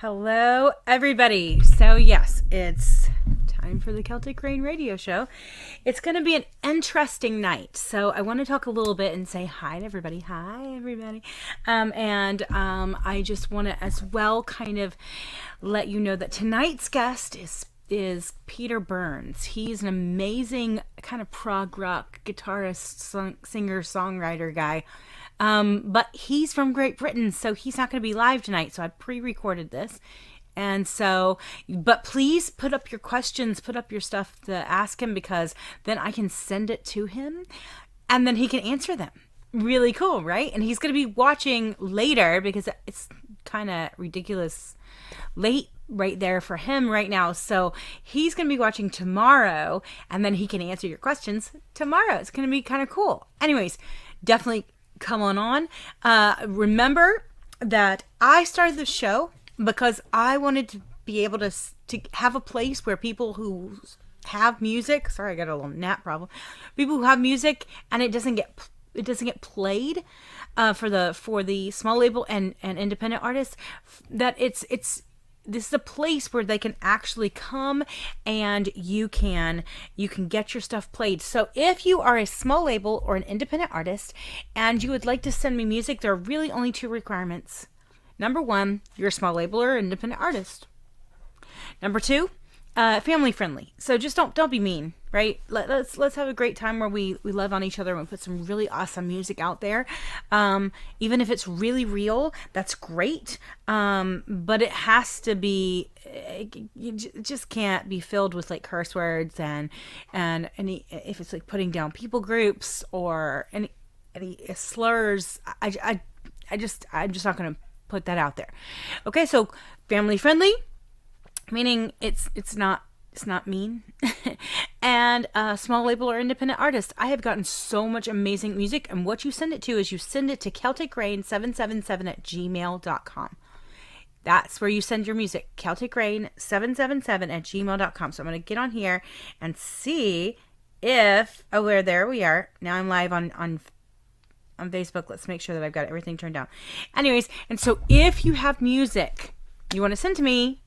Hello, everybody. So, yes, it's time for the Celtic Rain radio show. It's going to be an interesting night. So, I want to talk a little bit and say hi to everybody. Hi, everybody. I just want to as well kind of let you know that tonight's guest is Peter Burns. He's an amazing kind of prog rock guitarist, singer, songwriter guy. But he's from Great Britain, so he's not going to be live tonight. So I pre-recorded this. And so, but please put up your questions, put up your stuff to ask him, because then I can send it to him and then he can answer them. Really cool, right? And he's going to be watching later because it's kind of ridiculous late right there for him right now. So he's going to be watching tomorrow and then he can answer your questions tomorrow. It's going to be kind of cool. Anyways, definitely come on. Remember that I started the show because I wanted to be able to have a place where people who have music, sorry, I got a little gnat problem, people who have music and it doesn't get played for the small label and independent artists, that this is a place where they can actually come and you can get your stuff played. So if you are a small label or an independent artist and you would like to send me music, there are really only two requirements. Number one, you're a small label or independent artist. Number two, family friendly. So just don't be mean, right? Let's have a great time where we love on each other and we put some really awesome music out there. Even if it's really real, that's great. But it has to be, it just can't be filled with like curse words and any, if it's like putting down people groups or any slurs, I'm just not going to put that out there. Okay. So family friendly, meaning it's not mean. And small label or independent artist. I have gotten so much amazing music, and what you send it to is you send it to celticrain777@gmail.com. That's where you send your music, celticrain777@gmail.com. So I'm going to get on here and see if there we are. Now I'm live on Facebook. Let's make sure that I've got everything turned down. Anyways, and so if you have music you want to send to me,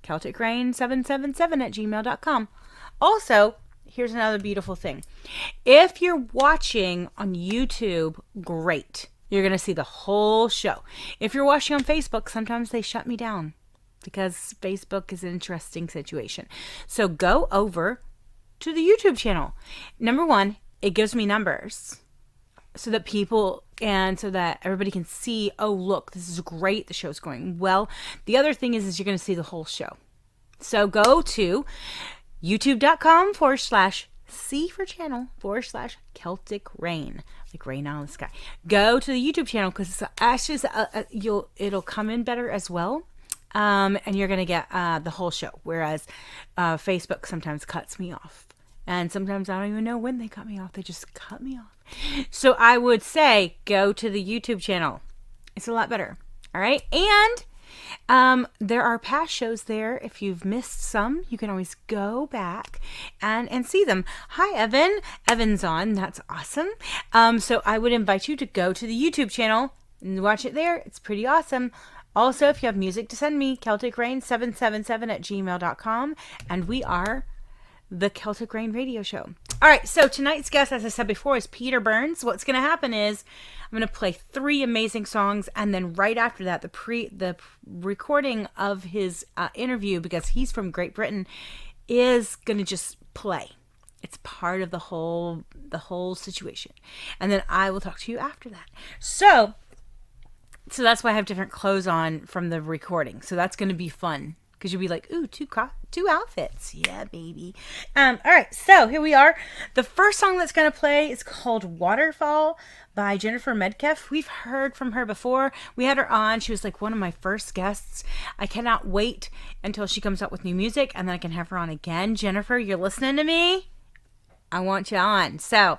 celticrain777@gmail.com. Also, here's another beautiful thing. If you're watching on YouTube, great. You're going to see the whole show. If you're watching on Facebook, sometimes they shut me down because Facebook is an interesting situation. So go over to the YouTube channel. Number one, it gives me numbers so that people so that everybody can see, oh, look, this is great. The show's going well. The other thing is you're going to see the whole show. So go to youtube.com/C for channel /Celtic Rain, like rain on the sky. Go to the YouTube channel because it's actually it'll come in better as well. And you're going to get the whole show. Whereas Facebook sometimes cuts me off. And sometimes I don't even know when they cut me off. They just cut me off. So I would say go to the YouTube channel. It's a lot better. All right. And there are past shows there. If you've missed some, you can always go back and see them. Hi, Evan. Evan's on. That's awesome. So I would invite you to go to the YouTube channel and watch it there. It's pretty awesome. Also, if you have music to send me, celticrain777@gmail.com. And we are the Celtic Rain radio show. All right, so tonight's guest, as I said before, is Peter Burns. What's going to happen is I'm going to play 3 amazing songs, and then right after that, the recording of his interview, because he's from Great Britain, is going to just play. It's part of the whole situation, and then I will talk to you after that. So that's why I have different clothes on from the recording. So that's going to be fun. Because you'll be like, ooh, two outfits. Yeah, baby. All right, so here we are. The first song that's going to play is called Waterfall by Jennifer Medkeff. We've heard from her before. We had her on. She was like one of my first guests. I cannot wait until she comes out with new music, and then I can have her on again. Jennifer, you're listening to me? I want you on. So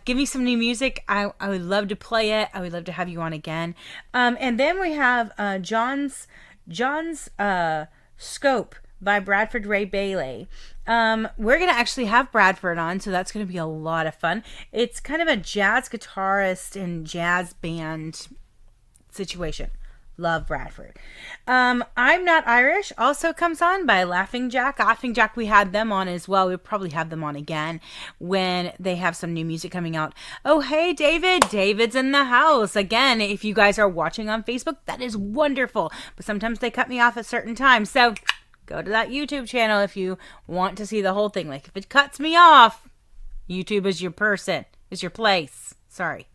give me some new music. I would love to play it. I would love to have you on again. And then we have John's Scope by Bradford Ray Bailey. We're going to actually have Bradford on, so that's going to be a lot of fun. It's kind of a jazz guitarist and jazz band situation. Love Bradford. I'm Not Irish also comes on by Laughing Jack. Laughing Jack, we had them on as well. We'll probably have them on again when they have some new music coming out. Oh, hey, David. David's in the house. Again, if you guys are watching on Facebook, that is wonderful. But sometimes they cut me off at certain times. So go to that YouTube channel if you want to see the whole thing. Like, if it cuts me off, YouTube is your person, is your place. Sorry.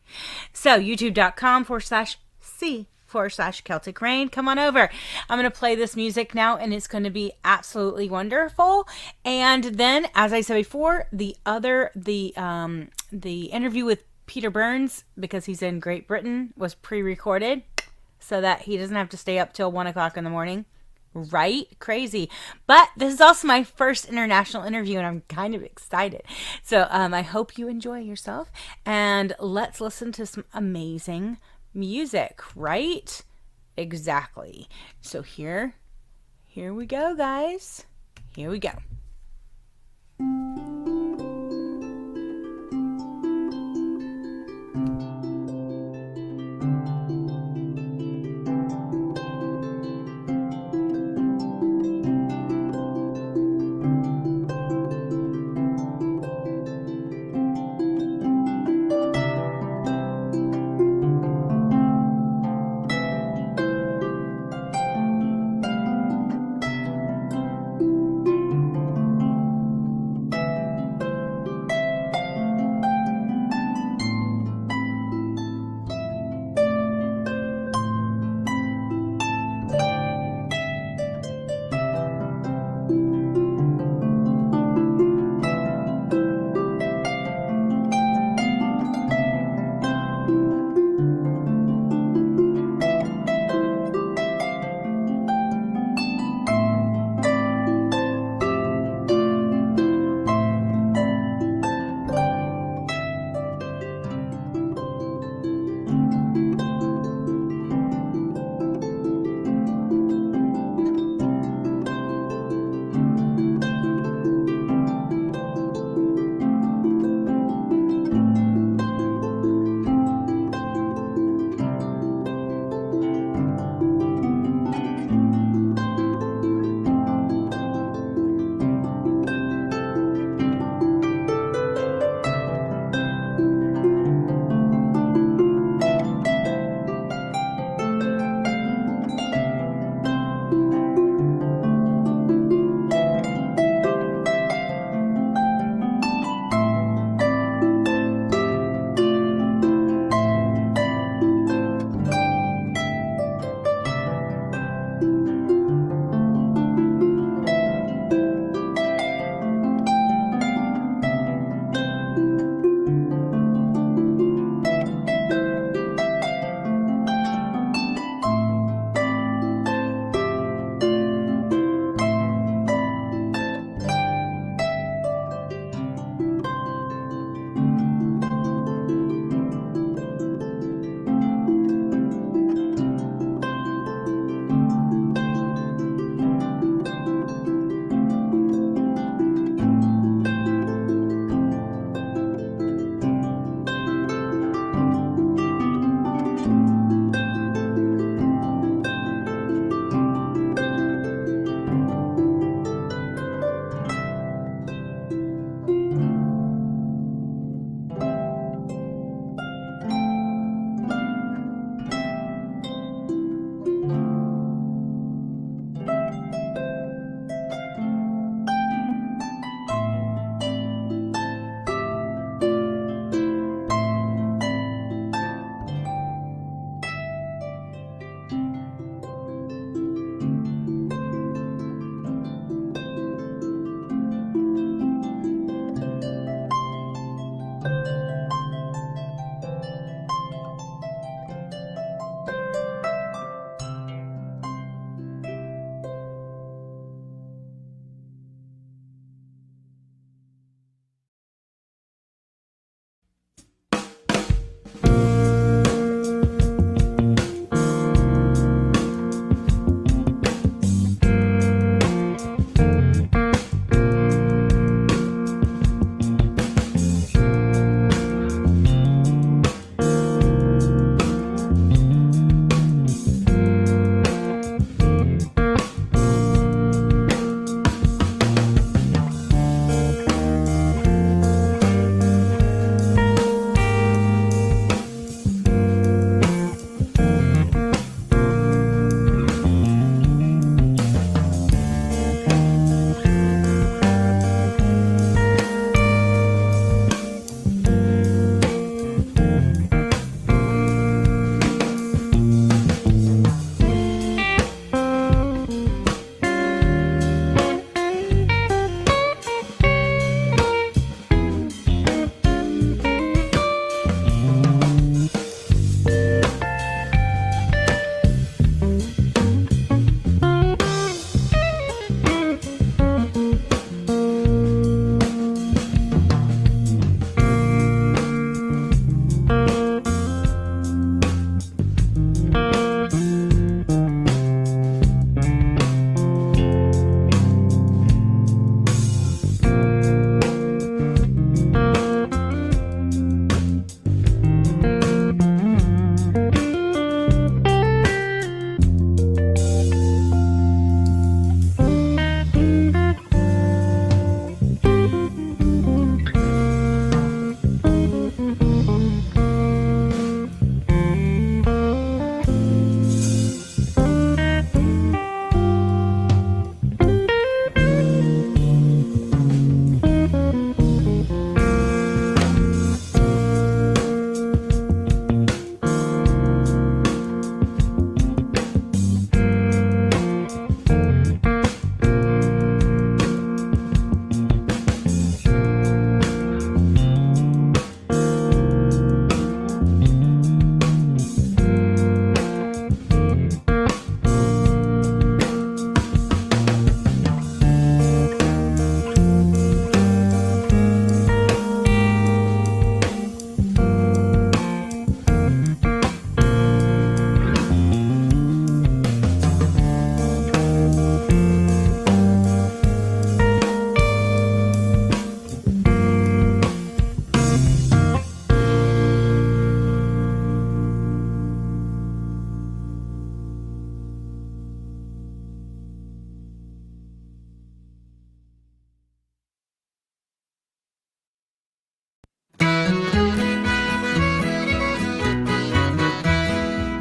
So, youtube.com/C/Celtic Rain. Come on over. I'm going to play this music now, and it's going to be absolutely wonderful. And then, as I said before, the interview with Peter Burns, because he's in Great Britain, was pre-recorded so that he doesn't have to stay up till 1 o'clock in the morning. Right? Crazy. But this is also my first international interview, and I'm kind of excited. So I hope you enjoy yourself, and let's listen to some amazing music, right? Exactly. So here we go, guys. Here we go.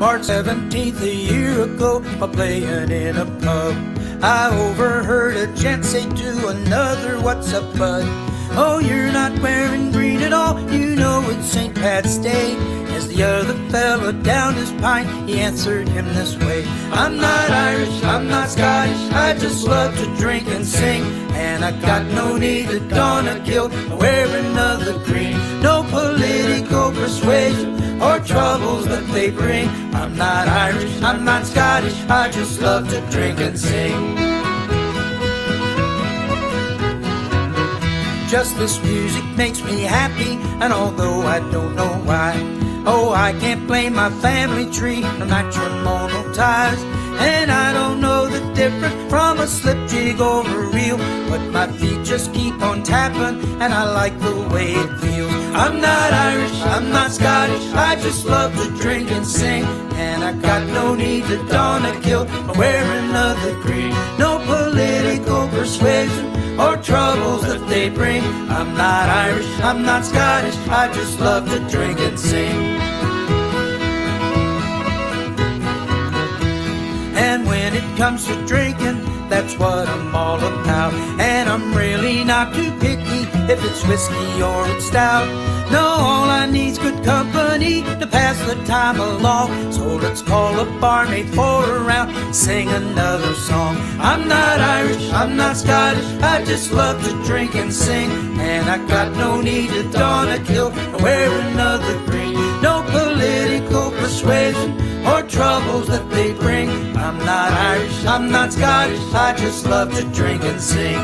March 17th a year ago, while playing in a pub, I overheard a gent say to another, "What's up, bud? Oh, you're not wearing green at all, you know it's St. Pat's Day." As the other fella downed his pint, he answered him this way: "I'm not Irish, I'm not Scottish, I just love to drink and sing. And I got no need to don a kilt or wear another green. No political persuasion or troubles that they bring. I'm not Irish, I'm not Scottish, I just love to drink and sing." Just this music makes me happy, and although I don't know why, oh, I can't blame my family tree or matrimonial ties. And I don't know the difference from a slip jig or a reel, but my feet just keep on tapping, and I like the way it feels. I'm not Irish, I'm not Scottish, I just love to drink and sing. And I got no need to don a kilt or wear another green. No political persuasion or troubles that they bring. I'm not Irish, I'm not Scottish, I just love to drink and sing. And when it comes to drinking, that's what I'm all about. And I'm really not too picky if it's whiskey or it's stout. No, all I need's good company to pass the time along. So let's call a barmaid for a round, sing another song. I'm not Irish, I'm not Scottish, I just love to drink and sing. And I got no need to don a kilt or wear another green. No political persuasion or troubles that they bring. I'm not Irish, I'm not Scottish, I just love to drink and sing.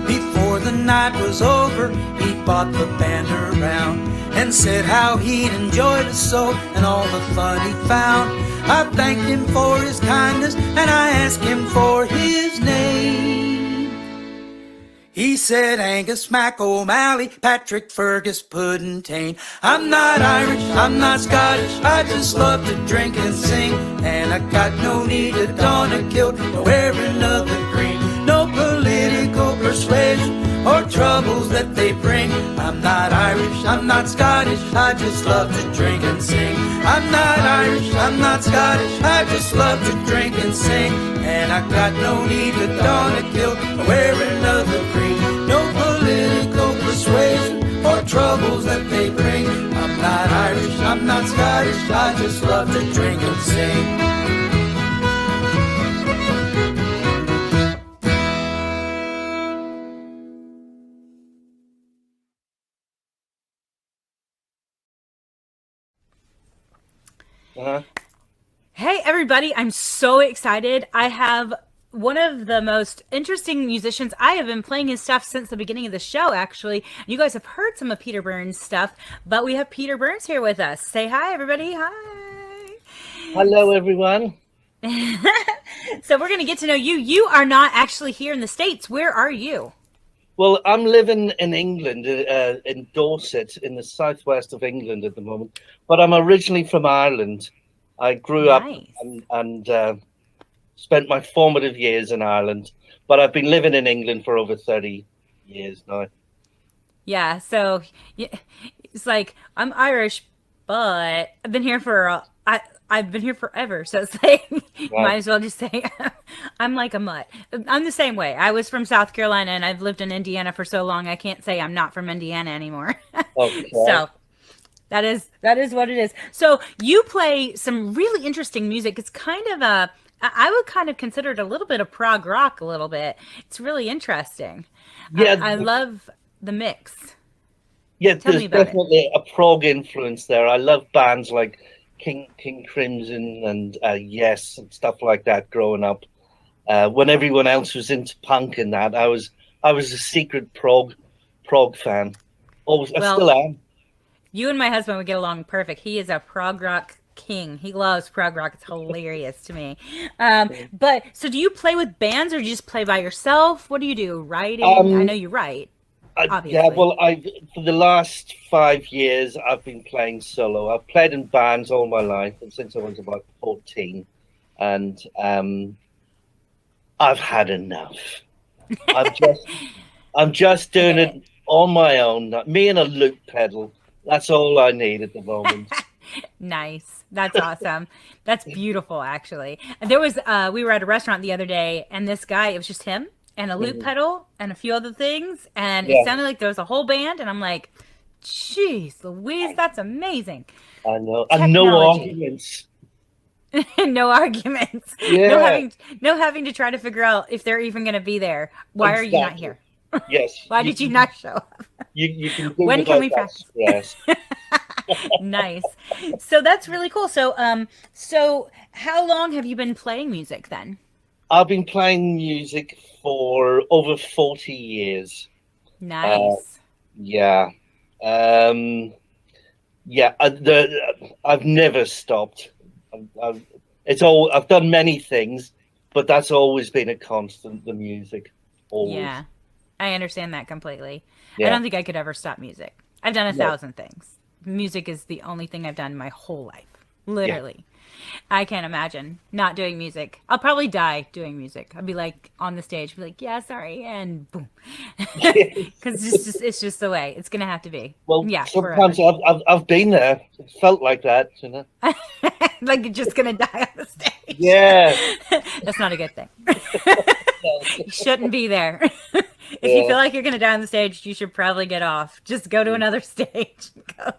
Before the night was over, he bought the band around and said how he'd enjoyed it so and all the fun he found. I thanked him for his kindness and I asked him for his name. He said Angus Mac O'Malley, Patrick Fergus Puddingtane. I'm not Irish, I'm not Scottish, I just love to drink and sing. And I got no need to don a kilt or wear another green. No political persuasion or troubles that they bring. I'm not Irish, I'm not Scottish, I just love to drink and sing. I'm not Irish, I'm not Scottish, I just love to drink and sing. And I got no need to don a kilt or wear another green. No political persuasion or troubles that they bring. I'm not Irish, I'm not Scottish, I just love to drink and sing. Hey everybody, I'm so excited. I have one of the most interesting musicians. I have been playing his stuff since the beginning of the show, actually. You guys have heard some of Peter Burns' stuff, but we have Peter Burns here with us. Say hi, everybody. Hi. Hello, everyone. So we're going to get to know you. You are not actually here in the States. Where are you? Well, I'm living in England, in Dorset, in the southwest of England at the moment. But I'm originally from Ireland. I grew up and spent my formative years in Ireland. But I've been living in England for over 30 years now. Yeah, so it's like I'm Irish, but I've been here for I've been here forever. So it's like might as well just say I'm like a mutt. I'm the same way. I was from South Carolina and I've lived in Indiana for so long I can't say I'm not from Indiana anymore. Okay. So that is what it is. So you play some really interesting music. It's kind of I would kind of consider it a little bit of prog rock a little bit. It's really interesting. Yeah, I love the mix. Yeah, Tell there's me about definitely a prog influence there. I love bands like King Crimson and Yes and stuff like that growing up. When everyone else was into punk and that, I was a secret prog fan. Always, I still am. You and my husband would get along perfect. He is a prog rock king. He loves prog rock. It's hilarious to me. But so do you play with bands or do you just play by yourself? What do you do? Writing? I know you write. obviously. Well, for the last 5 years, I've been playing solo. I've played in bands all my life, and since I was about 14, and I've had enough. I'm just, I'm just I doing get it it. on my own. Me and a loop pedal. That's all I need at the moment. Nice. That's awesome. That's beautiful, actually. There was we were at a restaurant the other day, and this guy, it was just him and a loop Mhm. pedal and a few other things, and it Yeah, sounded like there was a whole band, and I'm like, "Jeez, Louise, that's amazing." I know. And no Technology. arguments. No arguments. No Yeah, having no having to try to figure out if they're even going to be there. Why are you not exactly. here? Yes, Why did you not show up? you can do When can without we that practice? stress. Nice. So that's really cool. So how long have you been playing music then? I've been playing music for over 40 years. Uh, Nice. yeah. Um, yeah, I've never stopped. I've, I've done many things, but that's always been a constant, the music. Always. Yeah. I understand that completely. I Yeah. don't think I could ever stop music. I've done a No. thousand things. Music is the only thing I've done my whole life. Yeah. Literally. I can't imagine not doing music. I'll probably die doing music. I'll be like on the stage, be like, yeah, sorry, and boom. Because it's just the way it's gonna have to be. Well, Yeah, sometimes forever. I've been there. It felt like that, you know. Like you're just gonna die on the stage. Yeah. That's not a good thing. No. You shouldn't be there. If you Yeah. feel like you're gonna die on the stage, you should probably get off. Just go to another stage. Go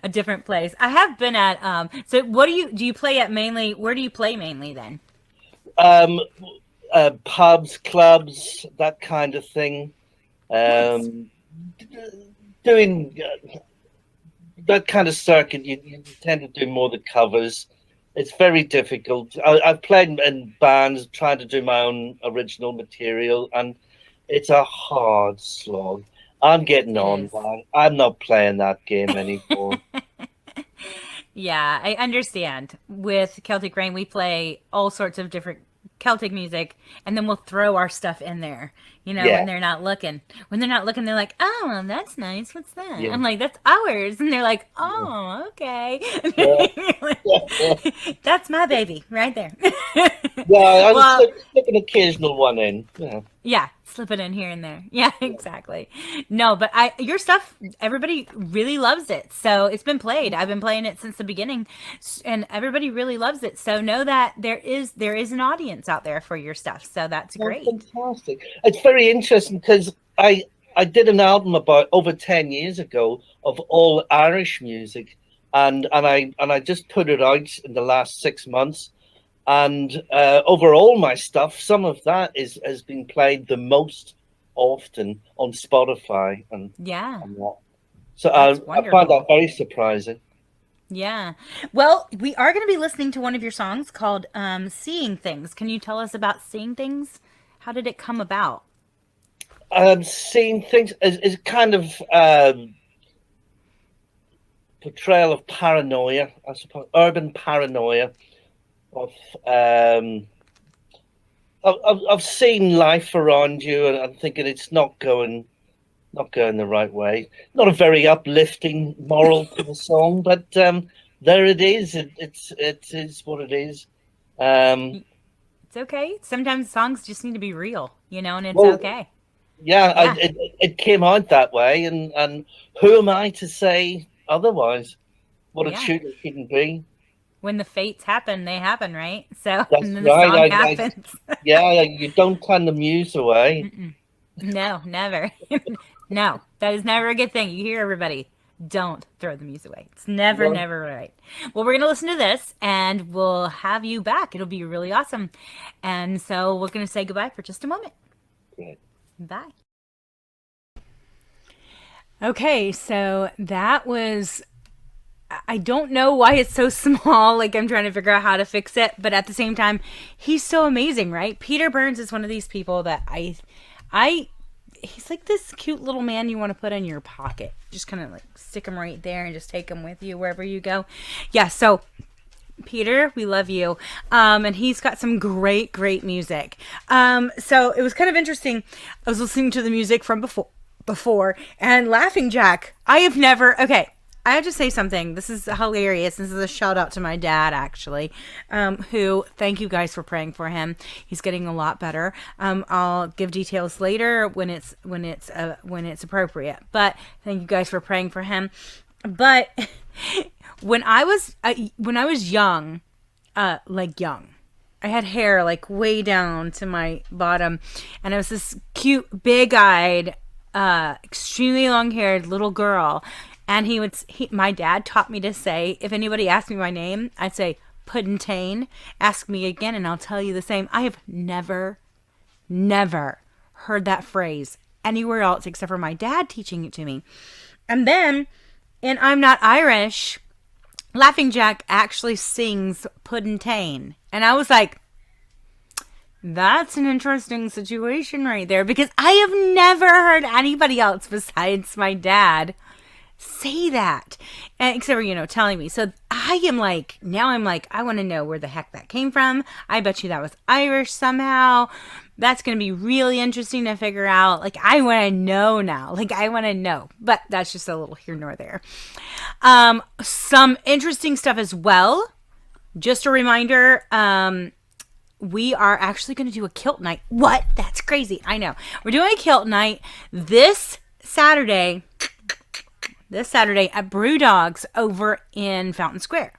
a different place. I have been at so what do you play at mainly, where do you play mainly then? Um, Pubs, clubs, that kind of thing. Nice. Um, doing that kind of circuit, you tend to do more the covers. It's very difficult. I've played in bands trying to do my own original material, and it's a hard slog. I'm getting It on, is. man. I'm not playing that game anymore. Yeah, I understand. With Celtic Rain, we play all sorts of different Celtic music, and then we'll throw our stuff in there. Yeah, When they're not looking. When they're not looking, they're like, "Oh, that's nice. What's that?" yeah, I'm like, "That's ours," and they're like, yeah, "Oh, okay." yeah, yeah. That's my baby right there. Yeah, I was Well, slip an occasional one in. Yeah, yeah, slip it in here and there. Yeah, exactly. No, but your stuff, everybody really loves it. So it's been played. I've been playing it since the beginning, and everybody really loves it. So know that there is an audience out there for your stuff. So that's oh, great. fantastic. It's very interesting because I did an album about over 10 years ago of all Irish music, and I just put it out in the last 6 months. And over all my stuff, some of that has been played the most often on Spotify Yeah, and that. So that's I find that wonderful. very surprising. Yeah. Well, we are going to be listening to one of your songs called "Seeing Things." Can you tell us about "Seeing Things"? How did it come about? Seeing things is kind of portrayal of paranoia, I suppose, urban paranoia of um, of seeing life around you and thinking it's not going the right way. Not a very uplifting moral to the song, but there it is. It is what it is. Um, It's okay. Sometimes songs just need to be real, and it's well, okay. yeah, Yeah. it came out that way, and who am I to say otherwise? What it Yeah. should or shouldn't be. When the fates happen, they happen, right? So, That's and then the right. song happens. Yeah, you don't turn the muse away. Mm-mm. No, never. No, that is never a good thing. You hear everybody. Don't throw the music away. It's never, No, never right. Well, we're going to listen to this and we'll have you back. It'll be really awesome. And so we're going to say goodbye for just a moment. great. Bye. Okay, so that was. I don't know why it's so small. Like, I'm trying to figure out how to fix it. But at the same time, he's so amazing, right? Peter Burns is one of these people that he's like this cute little man you want to put in your pocket. Just kind of like stick him right there and just take him with you wherever you go. Yeah, so Peter, we love you. And he's got some great, great music. So it was kind of interesting. I was listening to the music from before. And Laughing Jack, I have never, okay, I have to say something. This is hilarious. This is a shout out to my dad, actually, who, thank you guys for praying for him. He's getting a lot better. I'll give details later when it's appropriate. But thank you guys for praying for him. But when I was young, young, I had hair like way down to my bottom, and I was this cute, big-eyed, extremely long-haired little girl. And my dad taught me to say, if anybody asked me my name, I'd say, Puddintain. Ask me again and I'll tell you the same. I have never heard that phrase anywhere else except for my dad teaching it to me. And then, in I'm Not Irish, Laughing Jack actually sings Puddintain. And I was like, that's an interesting situation right there, because I have never heard anybody else besides my dad say that, except for, telling me. So I'm like, I want to know where the heck that came from. I bet you that was Irish somehow. That's going to be really interesting to figure out. Like, I want to know now. But that's just a little here nor there. Some interesting stuff as well. Just a reminder, we are actually going to do a kilt night. What? That's crazy. I know. We're doing a kilt night this Saturday at Brewdog's over in Fountain Square.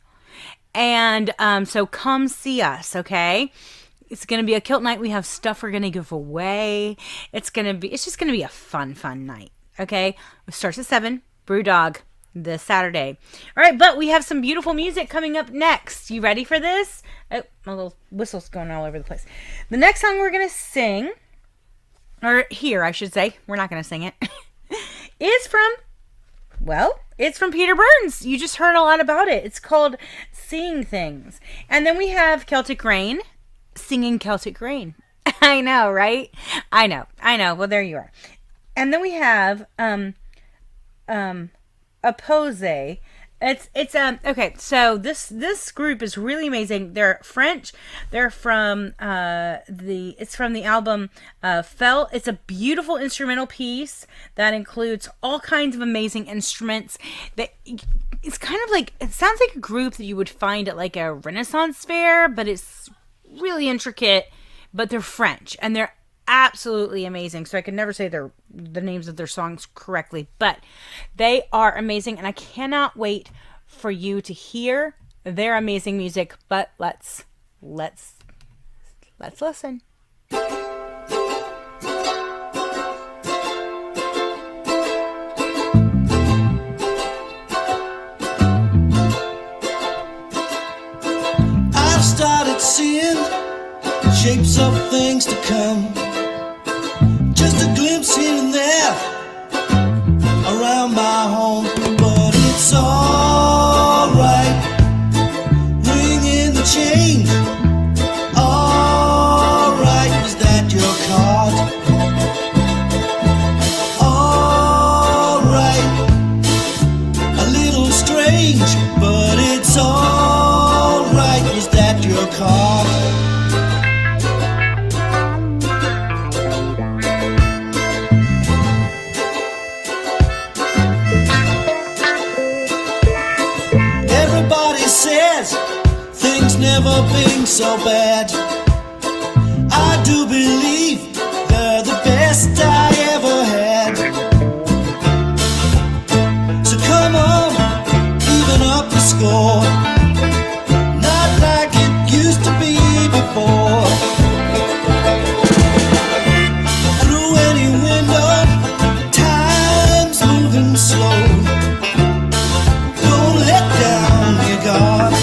And so come see us, okay? It's going to be a kilt night. We have stuff we're going to give away. It's just going to be a fun night, okay? It starts at 7, Brewdog, this Saturday. All right, but we have some beautiful music coming up next. You ready for this? Oh, my little whistle's going all over the place. The next song we're going to sing, or hear, I should say. We're not going to sing it. It's from Peter Burns. You just heard a lot about it. It's called Seeing Things. And then we have Celtic Rain, singing Celtic Rain. I know, right? I know. Well, there you are. And then we have Oppose. It's okay, so this group is really amazing. They're French. They're from it's from the album Felt. It's a beautiful instrumental piece that includes all kinds of amazing instruments. It's kind of like, it sounds like a group that you would find at like a Renaissance fair, but it's really intricate. But they're French and they're absolutely amazing. So I can never say the names of their songs correctly, but they are amazing, and I cannot wait for you to hear their amazing music. But let's listen. I've started seeing shapes of things to come. Just a glimpse here and there around my home, but it's alright. Ring in the change. Alright, is that your card? Alright, a little strange, but it's alright, is that your card? Things never been so bad. I do believe they're the best I ever had. So come on, even up the score. Not like it used to be before. Through any window, time's moving slow. Don't let down your guard.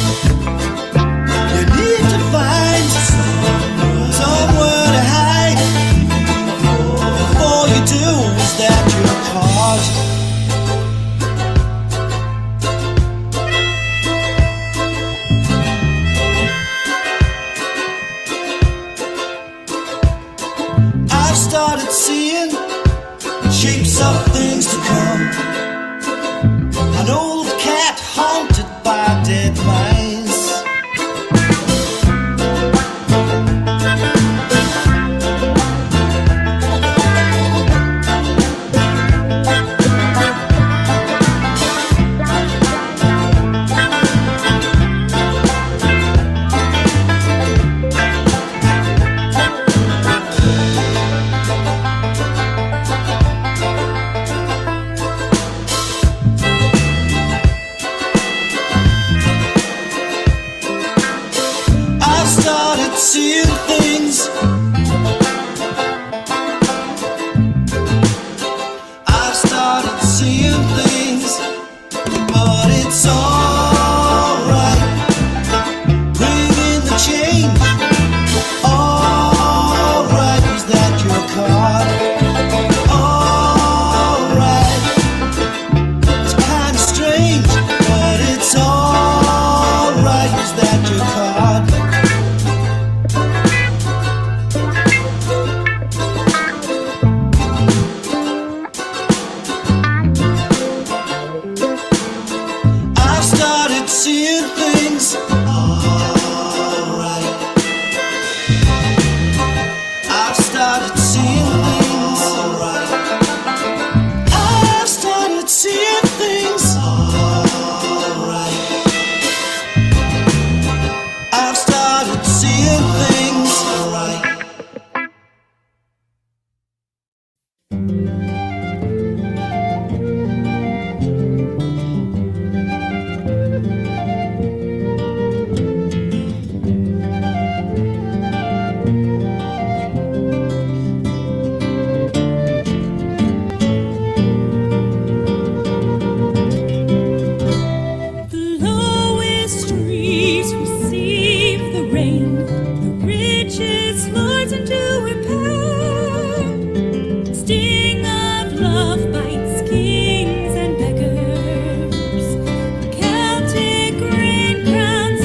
Somewhere to hide. Before you do, is that your card? I've started seeing shapes of things to come. An old cat haunted by dead mice. started seeing things. I've started seeing things, but it's alright. Bring in the change. Alright, is that your card? Alright. It's kinda strange, but it's alright, is that your card? I've started seeing things. Alright. I've started seeing things. Alright. I've started seeing things. Alright. I've started seeing things. Alright. The lowest trees receive the rain, the richest lords into repair. Sting of love bites kings and beggars. Celtic grain crowns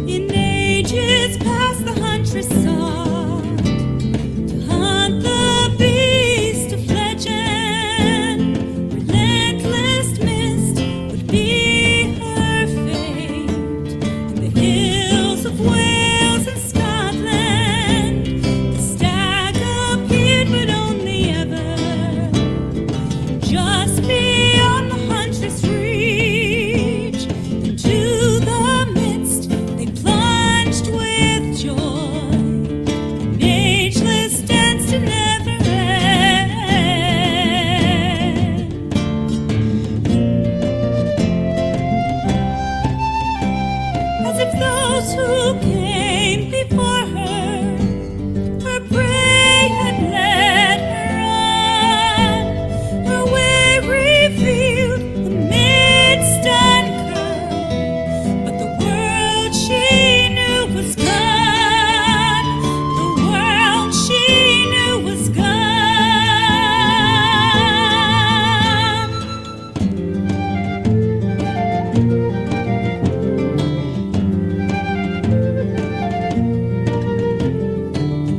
in ages past the huntress sought to hunt the beast of legend. Relentless mist would be her fate. In the hills of Wales and Scotland, the stag appeared, but only ever just beyond the huntress reach. Into the midst they plunged with joy. An ageless dance to never end. As if those who came before her prey had led her on. Her way revealed the midst uncurled, but the world she knew was gone. The world she knew was gone.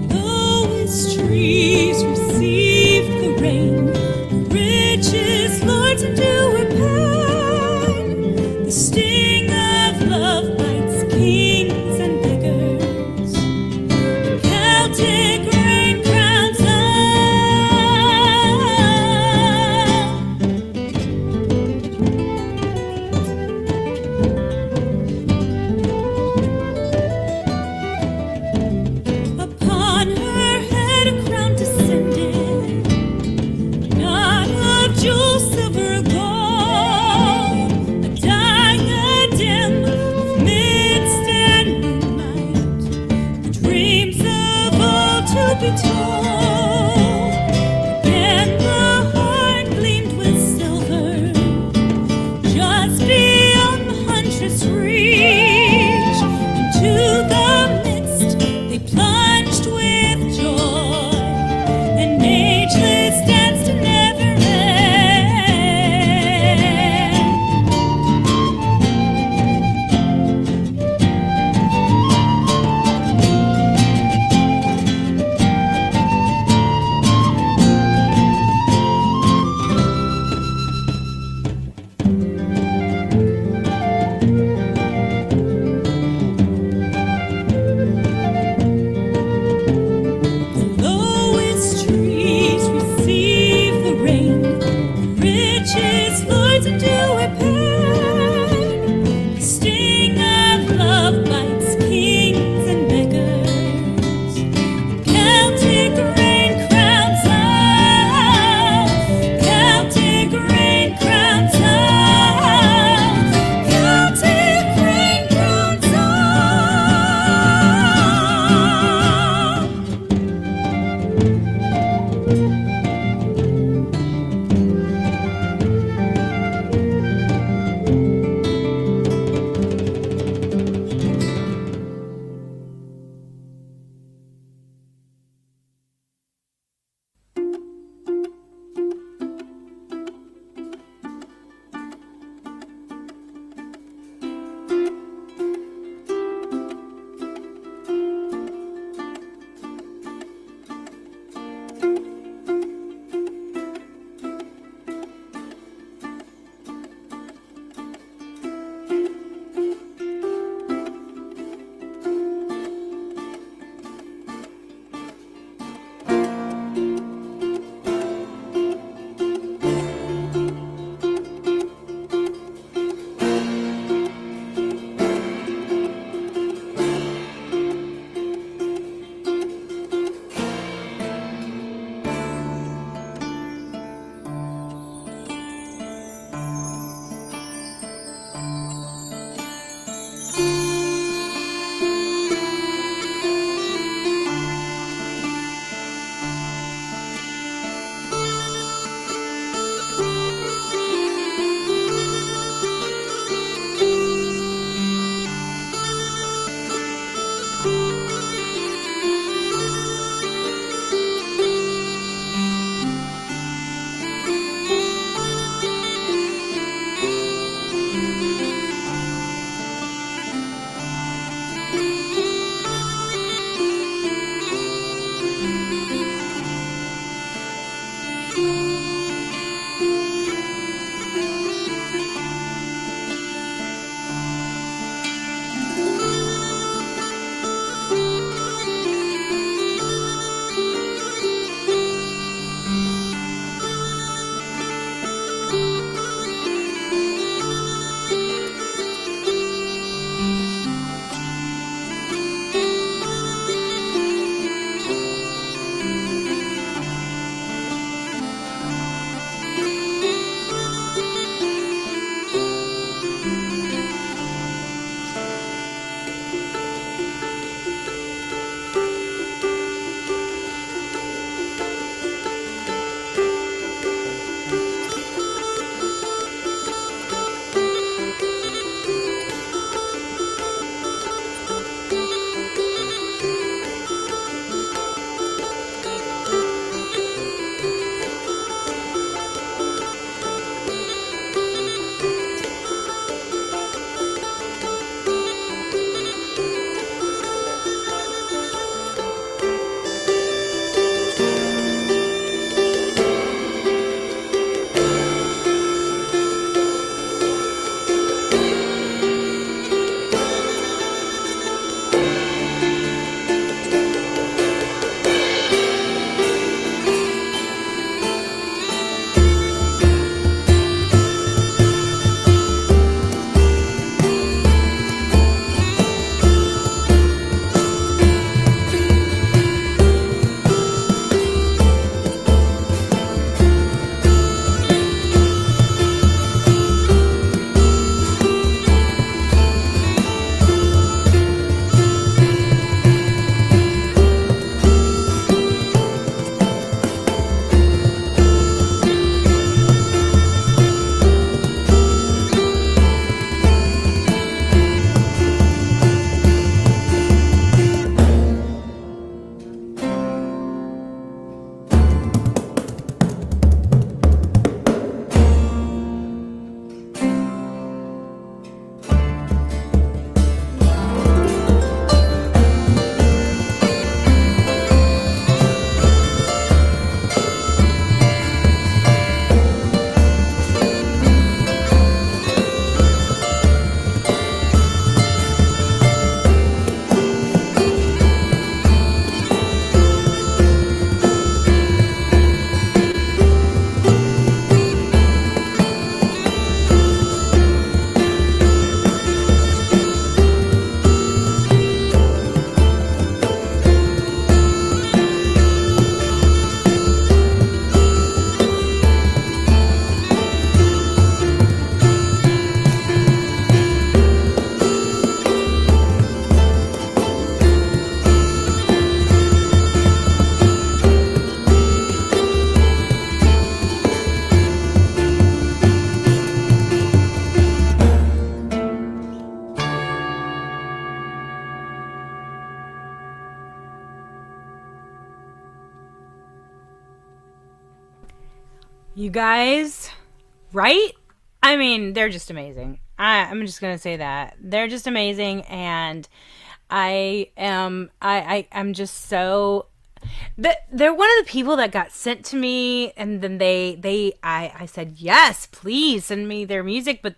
Lowest trees received the rain, the richest lords into repair. The sting of love bites kings and beggars. Celtic rain crowns all. Upon her head a crown descended, not of jewels, silver, or gold, a diadem of mist and moonlight, the dreams of old to be told. Again the horn gleamed with silver, just beyond the huntress reach. Into the midst they plunged with joy. An ageless dance to never end. You guys, right? I mean, they're just amazing. I'm just gonna say that they're just amazing, and I'm just so. They're one of the people that got sent to me, and then I said yes, please send me their music, but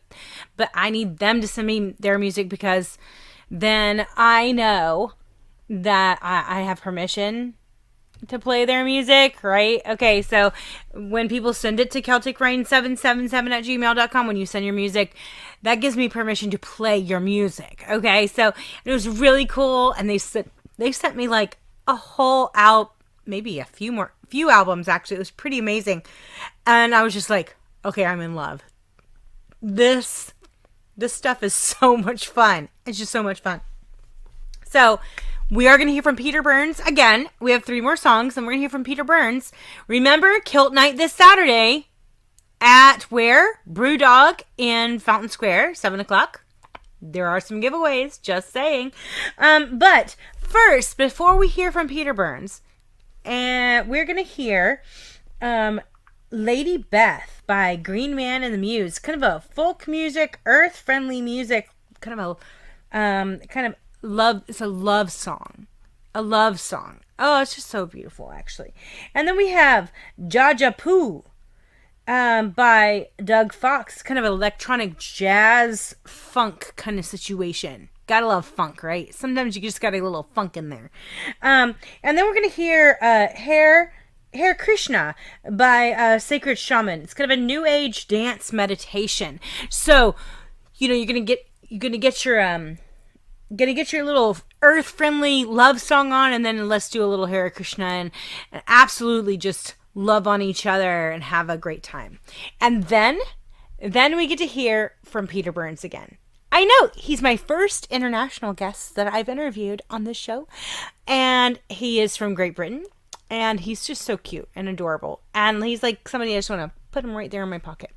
I need them to send me their music because then I know that I have permission to play their music, right? Okay, so when people send it to CelticRain777 at gmail.com, when you send your music, that gives me permission to play your music. Okay, so it was really cool, and they sent me like a whole maybe a few albums actually. It was pretty amazing, and I was just like, okay, I'm in love. This stuff is so much fun. It's just so much fun. So we are going to hear from Peter Burns again. We have 3 more songs, and we're going to hear from Peter Burns. Remember, Kilt Night this Saturday at where? Brewdog in Fountain Square, 7 o'clock. There are some giveaways, just saying. But first, before we hear from Peter Burns, we're going to hear Lady Beth by Green Man and the Muse. Kind of a folk music, earth-friendly music, kind of love. It's a love song. Oh, it's just so beautiful, actually. And then we have Jaja Poo by Doug Fox. Kind of electronic jazz funk kind of situation. Gotta love funk, right? Sometimes you just got a little funk in there. And then we're gonna hear Hare Krishna by Sacred Shaman. It's kind of a new age dance meditation. So, you're gonna get your little earth-friendly love song on, and then let's do a little Hare Krishna and absolutely just love on each other and have a great time. And then we get to hear from Peter Burns again. I know he's my first international guest that I've interviewed on this show, and he is from Great Britain, and he's just so cute and adorable, and he's like somebody I just want to put him right there in my pocket.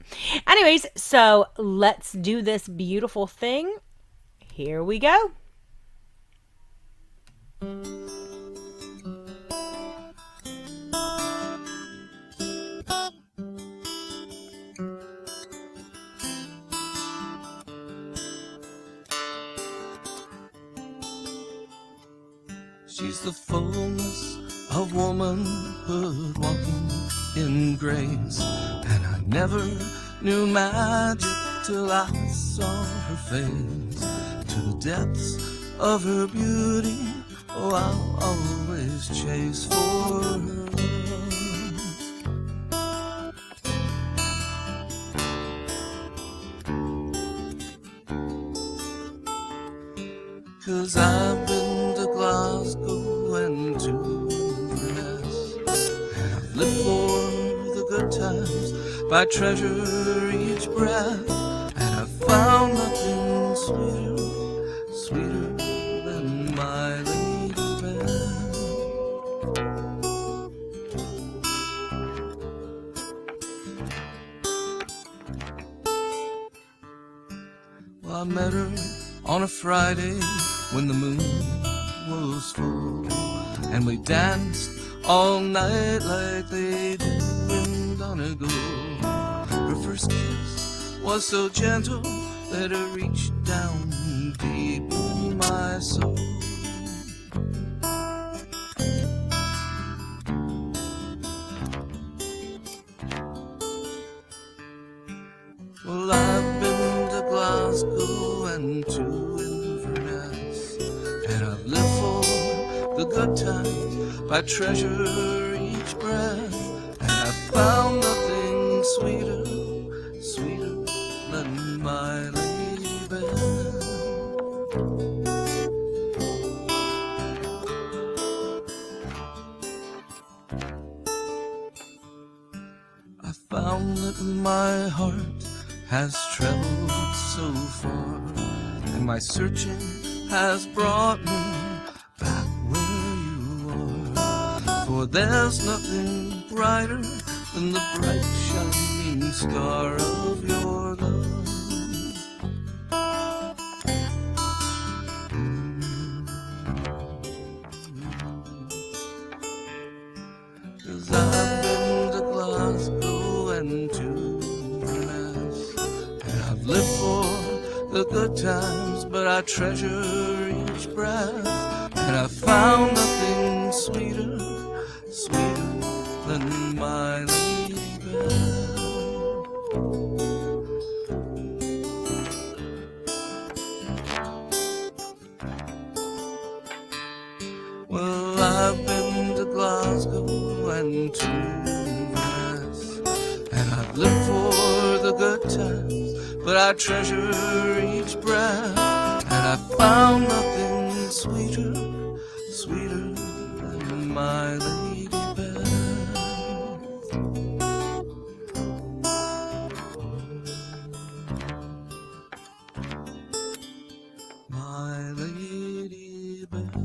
Anyways, so let's do this beautiful thing. Here we go. She's the fullness of womanhood walking in grace, and I never knew magic till I saw her face. To the depths of her beauty, oh, I'll always chase for her love. 'Cause I've been to Glasgow and to Inverness, and I've lived for the good times by treasure each breath, and I've found nothing sweeter than my Lady Beth. Well, I met her on a Friday when the moon was full, and we danced all night like they do in Donegal. Her first kiss was so gentle that it reached down deep in my soul. Well, I've been to Glasgow and to Inverness, and I've lived for the good times by treasure each breath, and I've found nothing sweeter than my Lady Beth. I found that my heart has traveled so far, and my searching has brought me back where you are. For there's nothing brighter than the bright shining star of your love. 'Cause I've been to Glasgow and and tenderness. And I've lived for the good times, but I treasure each breath. And I found nothing sweeter, sweeter than my Lady Belle. Well, I've been to Glasgow and to Venice, and I've lived for the good times, but I treasure each breath. And I found nothing sweeter, sweeter than my Lady Belle. My Lady Belle.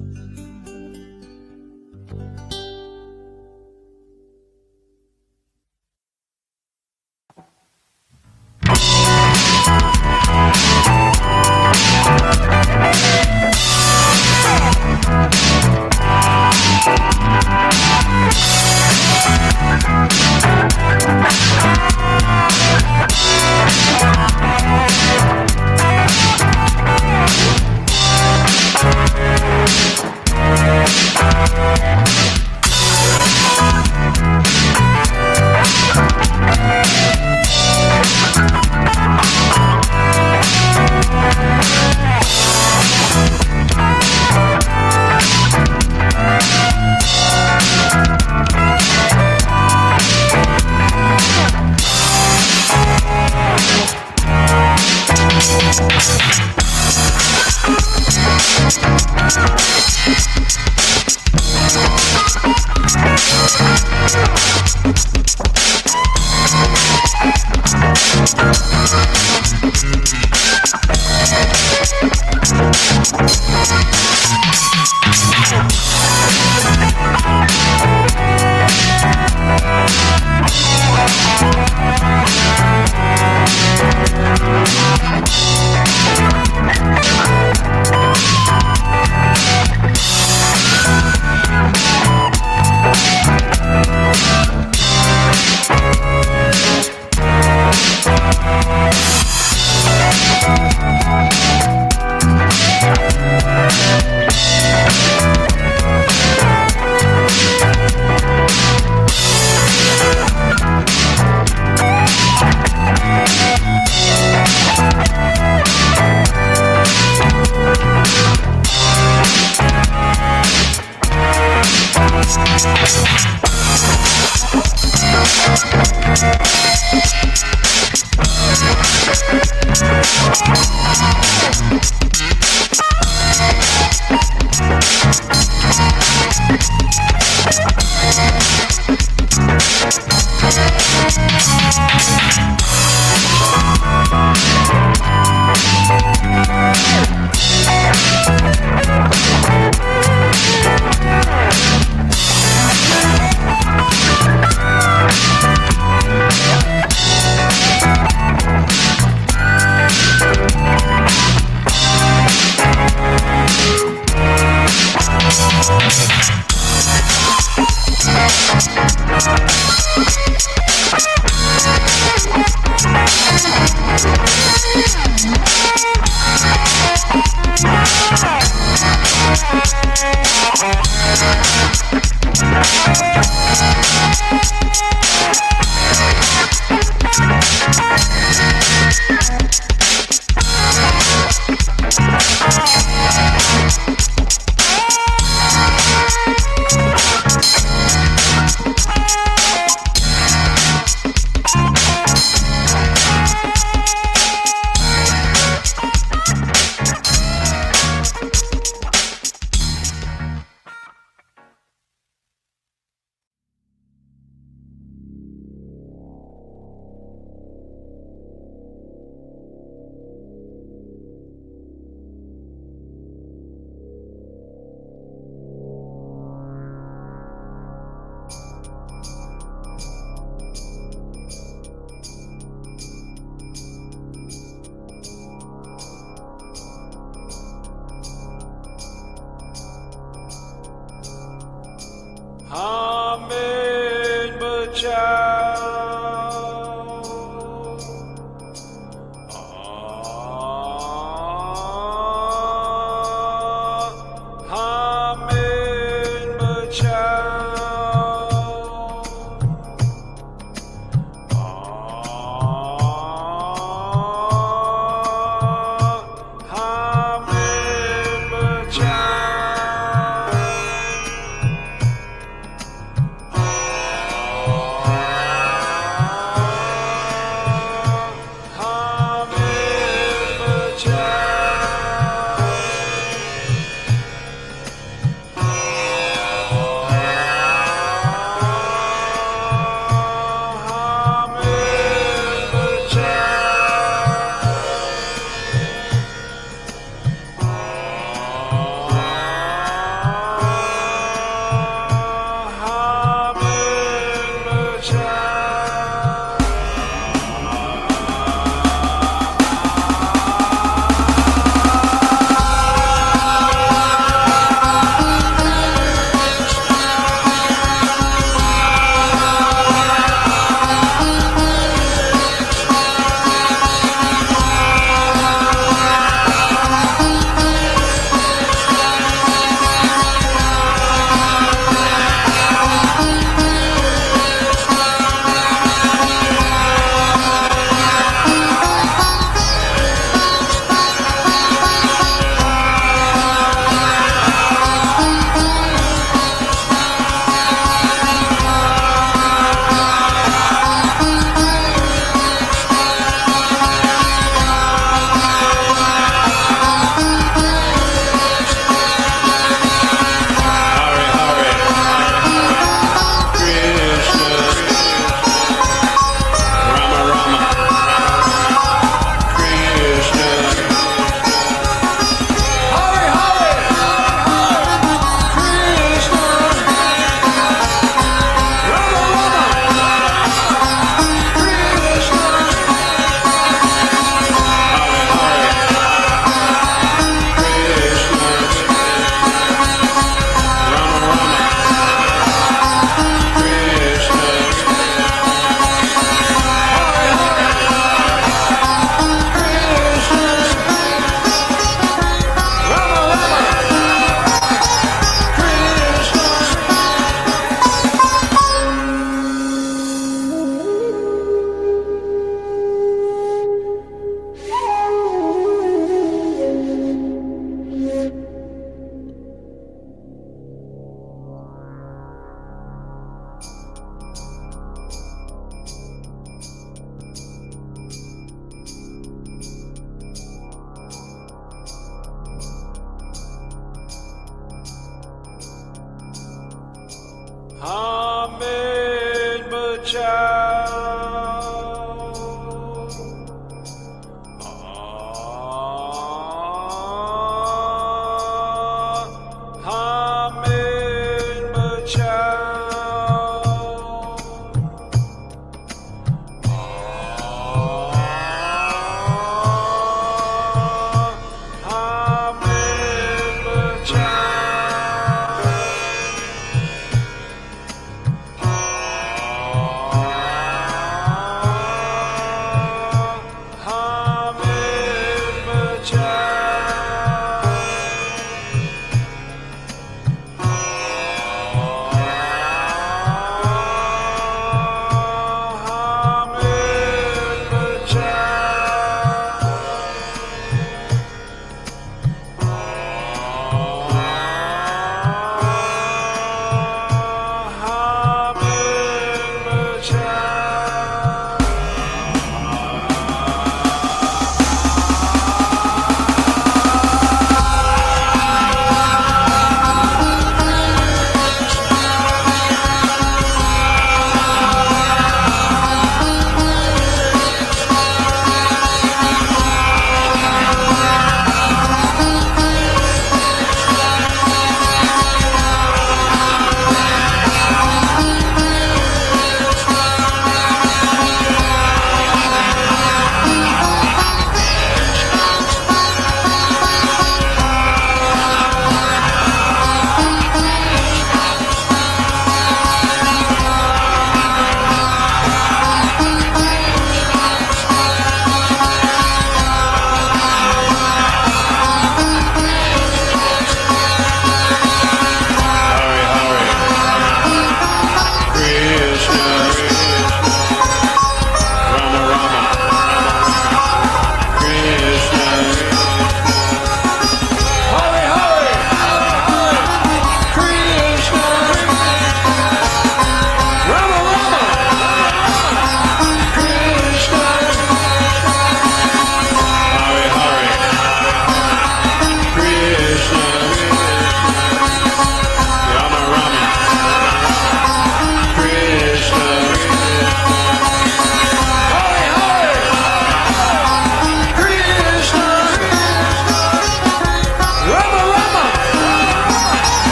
Amen, but child. Amen, but child. Amen, but child. Amen, but child. Amen, but child. Amen, but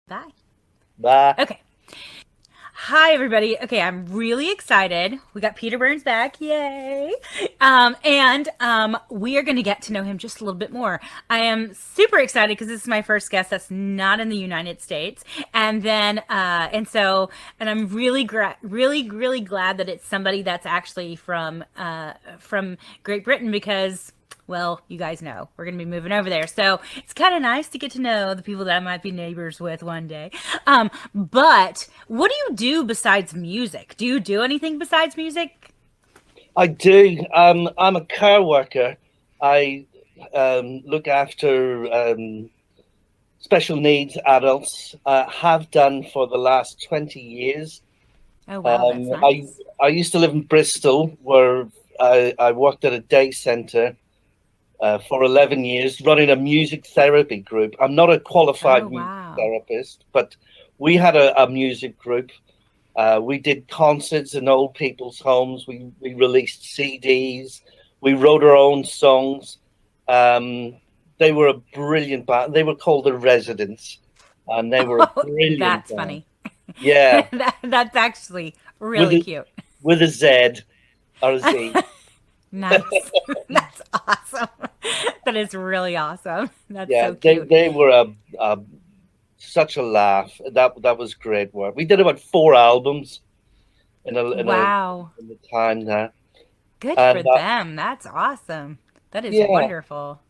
Bye. Bye. Okay. Hi, everybody. Okay, I'm really excited. We got Peter Burns back. Yay. And we are going to get to know him just a little bit more. I am super excited because this is my first guest that's not in the United States. And then, and I'm really, really glad that it's somebody that's actually from Great Britain because, well, you guys know we're going to be moving over there. So it's kind of nice to get to know the people that I might be neighbors with one day. But what do you do besides music? Do you do anything besides music? I do. I'm a care worker. I look after special needs adults. Have done for the last 20 years. Oh, wow, that's nice. I used to live in Bristol, where I worked at a day centre for 11 years, running a music therapy group. I'm not a qualified music therapist, but we had a music group. We did concerts in old people's homes. We released CDs. We wrote our own songs. They were a brilliant band. They were called The Residents, and they were a brilliant That's band. funny. Yeah. That's actually really cute. With a Z or a Z. Nice. That's awesome. That is really awesome. That's so cute. They were such a laugh. That was great work. We did about 4 albums in the time there. Good for them. That's awesome. That is wonderful.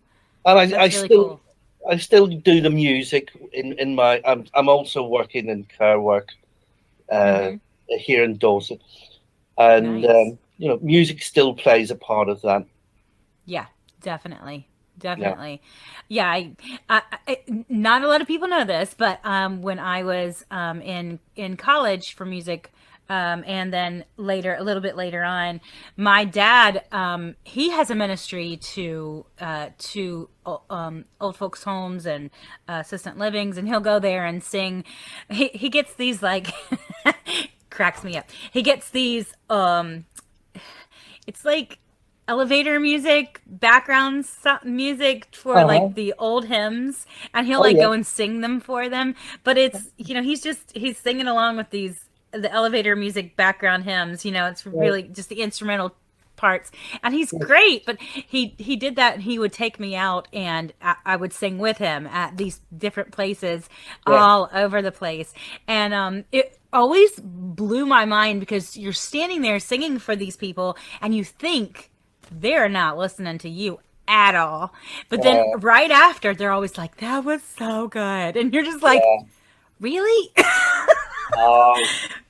And That's really cool. I still do the music in my. I'm also working in care work here in Dorset, and Nice. music still plays a part of that. Yeah, definitely. Yeah, I not a lot of people know this, but when I was in college for music, And then later, a little bit later on, my dad, he has a ministry to old folks homes and assistant livings, and he'll go there and sing. He gets these like cracks me up. He gets these it's like elevator music, background music for like the old hymns, and he'll like go and sing them for them. But it's, he's singing along with the elevator music background hymns. It's really just the instrumental parts, and he's great. But he did that, and he would take me out, and I would sing with him at these different places all over the place. And it always blew my mind, because you're standing there singing for these people and you think they're not listening to you at all, but then right after, they're always like, that was so good, and you're just like, really?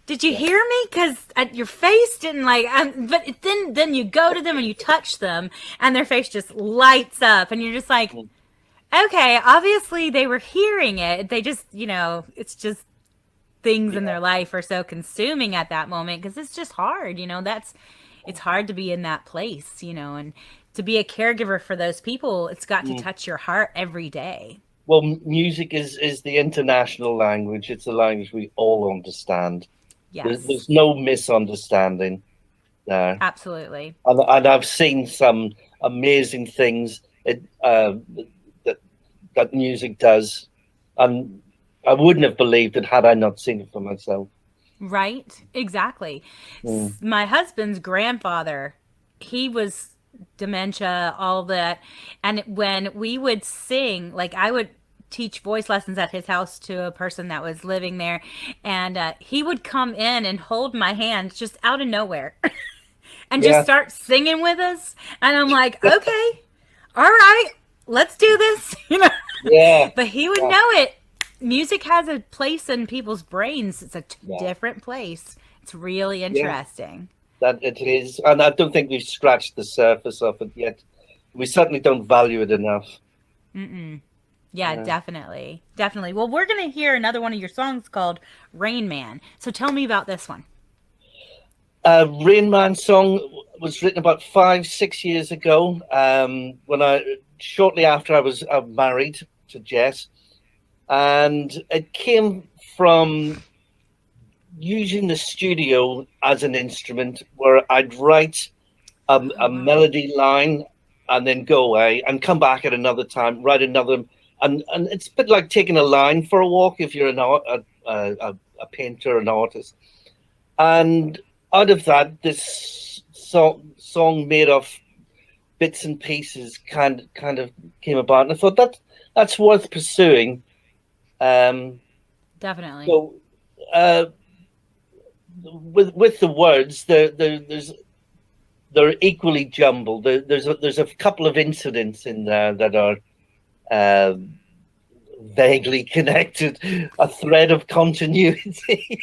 Did you hear me? Because your face didn't like. But then you go to them and you touch them, and their face just lights up, and you're just like, okay, obviously they were hearing it. They just, it's just things in their life are so consuming at that moment, because it's just hard. It's hard to be in that place, and to be a caregiver for those people. It's got to touch your heart every day. Well, music is the international language. It's a language we all understand. Yes. There's no misunderstanding there. Absolutely. And I've seen some amazing things that music does. And I wouldn't have believed it had I not seen it for myself. Right. Exactly. My husband's grandfather, he was dementia, all that. And when we would sing, like I would teach voice lessons at his house to a person that was living there, and he would come in and hold my hand just out of nowhere and just start singing with us, and I'm like, okay, all right, let's do this. But he would know it. Music has a place in people's brains. It's a different place. It's really interesting. That it is, and I don't think we've scratched the surface of it yet. We certainly don't value it enough. Yeah, definitely. Well, we're going to hear another one of your songs called Rain Man. So tell me about this one. Rain Man song was written about 5-6 years ago, shortly after I was married to Jess. And it came from using the studio as an instrument, where I'd write a melody line and then go away and come back at another time, write another. And it's a bit like taking a line for a walk if you're a painter, an artist. And out of that, this song made of bits and pieces kind of came about. And I thought that's worth pursuing. Definitely. So with the words, they're equally jumbled. There's a couple of incidents in there that are vaguely connected, a thread of continuity.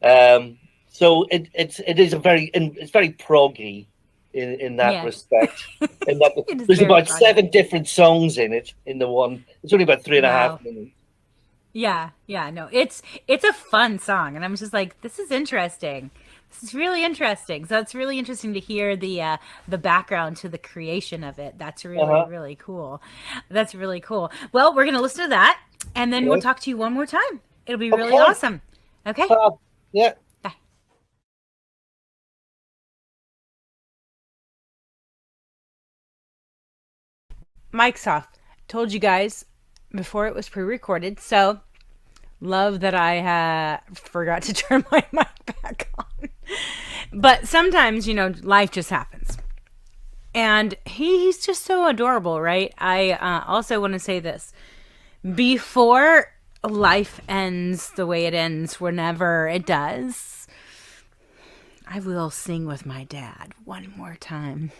So it's very proggy in that respect. In that there's about proggy. 7 different songs in it. In the one, it's only about 3.5 minutes. Yeah, no, it's a fun song, and I'm just like, this is interesting. This is really interesting. So it's really interesting to hear the background to the creation of it. That's really, really cool. That's really cool. Well, we're going to listen to that, and then we'll talk to you one more time. It'll be really awesome. Okay? Yeah. Bye. Mic's off. Told you guys before it was pre-recorded, so love that I forgot to turn my mic back on. But sometimes, life just happens. And he's just so adorable, right? I also want to say this. Before life ends the way it ends, whenever it does, I will sing with my dad one more time.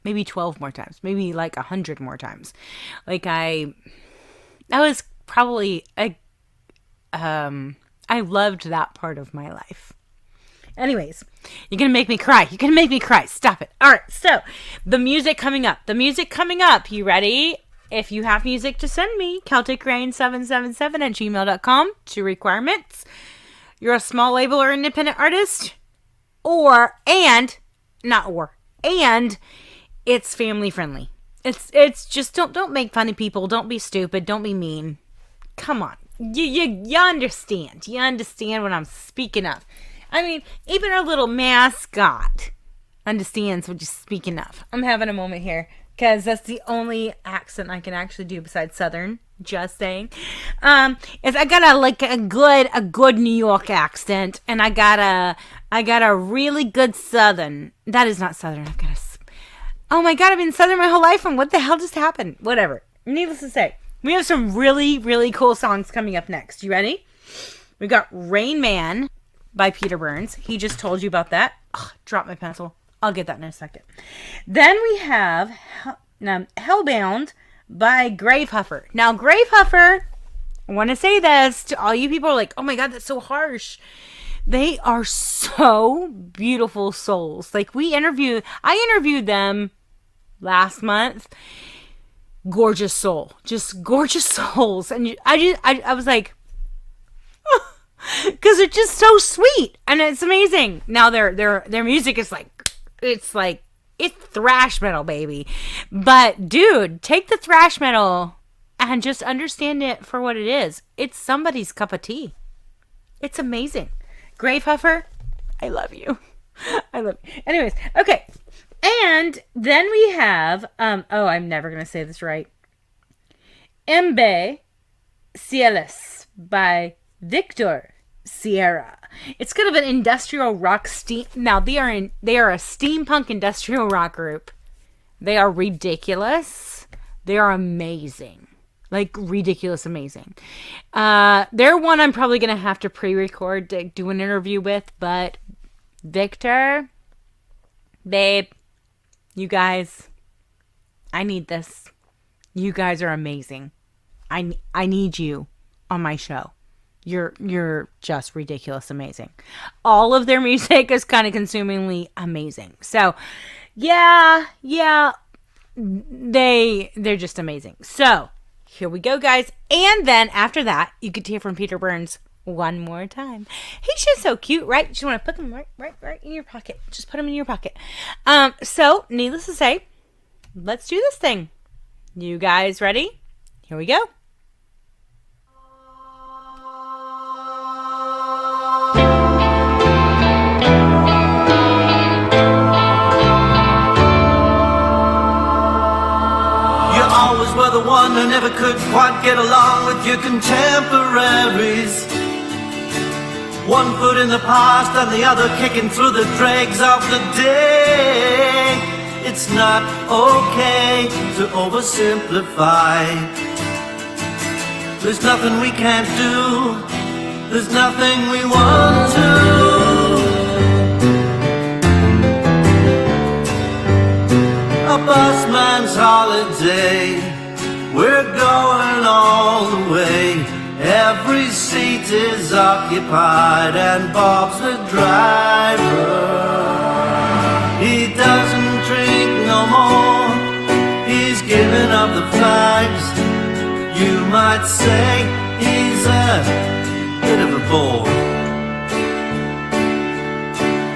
Maybe 12 more times. Maybe like 100 more times. That was probably I loved that part of my life. Anyways, you're going to make me cry. You're going to make me cry. Stop it. All right. So the music coming up. You ready? If you have music to send me, CelticRain777 at gmail.com. 2 requirements. you're a small label or independent artist, and it's family friendly. It's just don't make fun of people. Don't be stupid. Don't be mean. Come on. You understand. You understand what I'm speaking of. I mean, even our little mascot understands what you're speaking of. I'm having a moment here because that's the only accent I can actually do besides Southern. Just saying. Is I got a good New York accent, and I got a really good Southern. That is not Southern. Oh my God, I've been Southern my whole life, and what the hell just happened? Whatever. Needless to say, we have some really, really cool songs coming up next. You ready? We got Rain Man by Peter Burns. He just told you about that. Ugh, drop my pencil. I'll get that in a second. Then we have Hellbound by Grave Huffer. Now, Grave Huffer, I want to say this to all you people who are like, oh my God, that's so harsh. They are so beautiful souls. Like I interviewed them last month. Gorgeous soul. Just gorgeous souls. And I was like, because they're just so sweet. And it's amazing. Now their music is it's thrash metal, baby. But dude, take the thrash metal and just understand it for what it is. It's somebody's cup of tea. It's amazing. Grave Huffer, I love you. I love you. Anyways, okay. And then we have, I'm never going to say this right. Embe Cielos by Victor Sierra. It's kind of an industrial rock Now they are a steampunk industrial rock group. They are ridiculous. They are amazing. Like ridiculous amazing. They're one I'm probably gonna have to pre-record to do an interview with, but Victor, babe, you guys, I need this. You guys are amazing. I need you on my show. You're just ridiculous amazing. All of their music is kind of consumingly amazing. So yeah, they're just amazing. So here we go, guys. And then after that, you get to hear from Peter Burns one more time. He's just so cute, right? You just want to put them right in your pocket. Just put them in your pocket. So needless to say, let's do this thing. You guys ready? Here we go. Were the one who never could quite get along with your contemporaries. One foot in the past and the other kicking through the dregs of the day. It's not okay to oversimplify. There's nothing we can't do. There's nothing we want to. A busman's holiday. We're going all the way. Every seat is occupied and Bob's the driver. He doesn't drink no more. He's given up the flags. You might say he's a bit of a bore.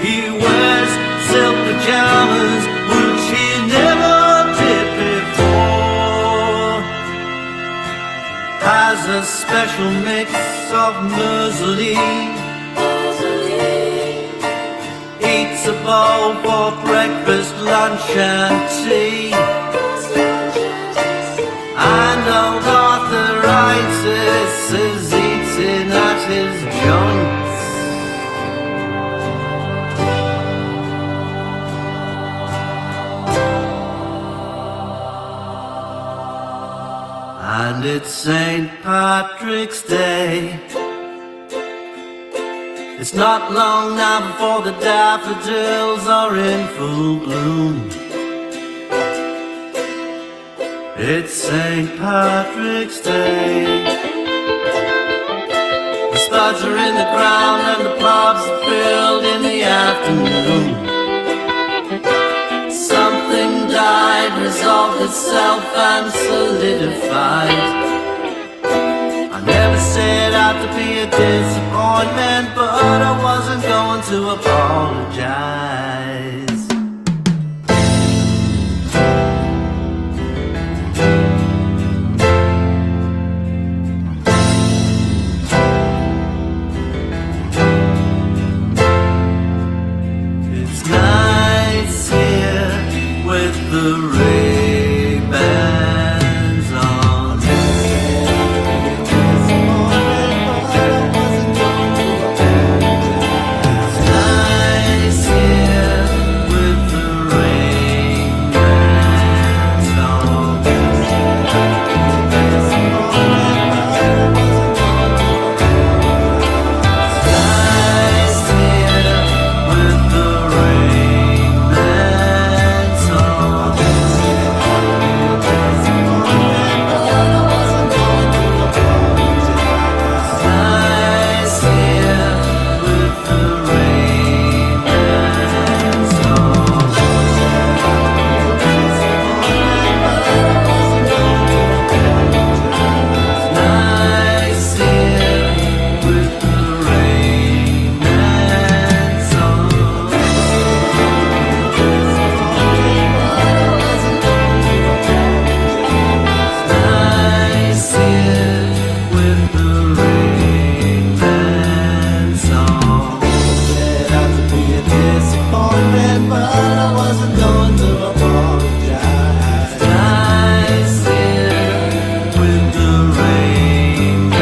He wears silk pajamas, which he never did before. Has a special mix of muesli. Eats a bowl for breakfast, lunch and tea. And old arthritis is eating at his joints. And it's St. Patrick's Day. It's not long now before the daffodils are in full bloom. It's St. Patrick's Day. The spuds are in the ground and the pubs are filled in the afternoon. Something died, resolved itself and solidified. I never set out to be a disappointment, but I wasn't going to apologize. It's nice here with the Ray-Bans on. It's nice here with the Ray-Bans on. It's nice here with the Ray-Bans on. Nice here with the Ray-Bans on. Nice here with the Ray-Bans on. Nice here with the Ray-Bans on. Set out to be a disappointment, but I wasn't going to apologize. Nice here with the Ray-Bans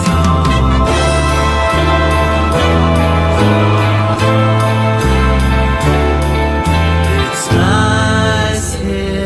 on. It's nice here.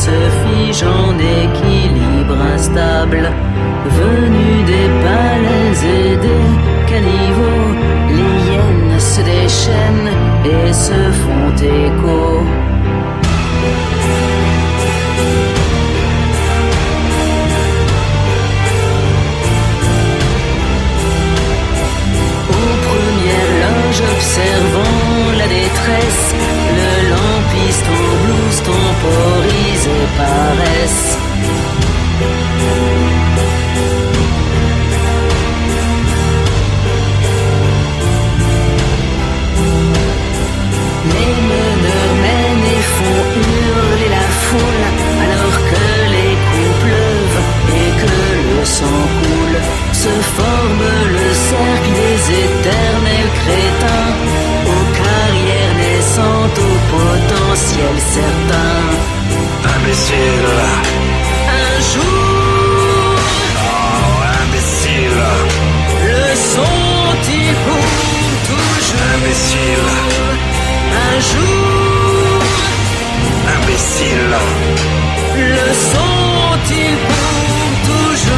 se fige en équilibre instable. Venu des palais et des caniveaux, les hyènes se déchaînent et se font écho. Observant la détresse, le lampiste en blouse temporise et paresse. Les meneurs mènent et font hurler la foule, alors que les coups pleuvent et que le sang coule. Se forme le cercle des éternels crétins, aux carrières naissantes, au potentiel certain. Imbécile. Un jour, Oh, imbécile. le sont-ils pour toujours? Imbécile. Un jour, Imbécile. le sont-ils pour toujours?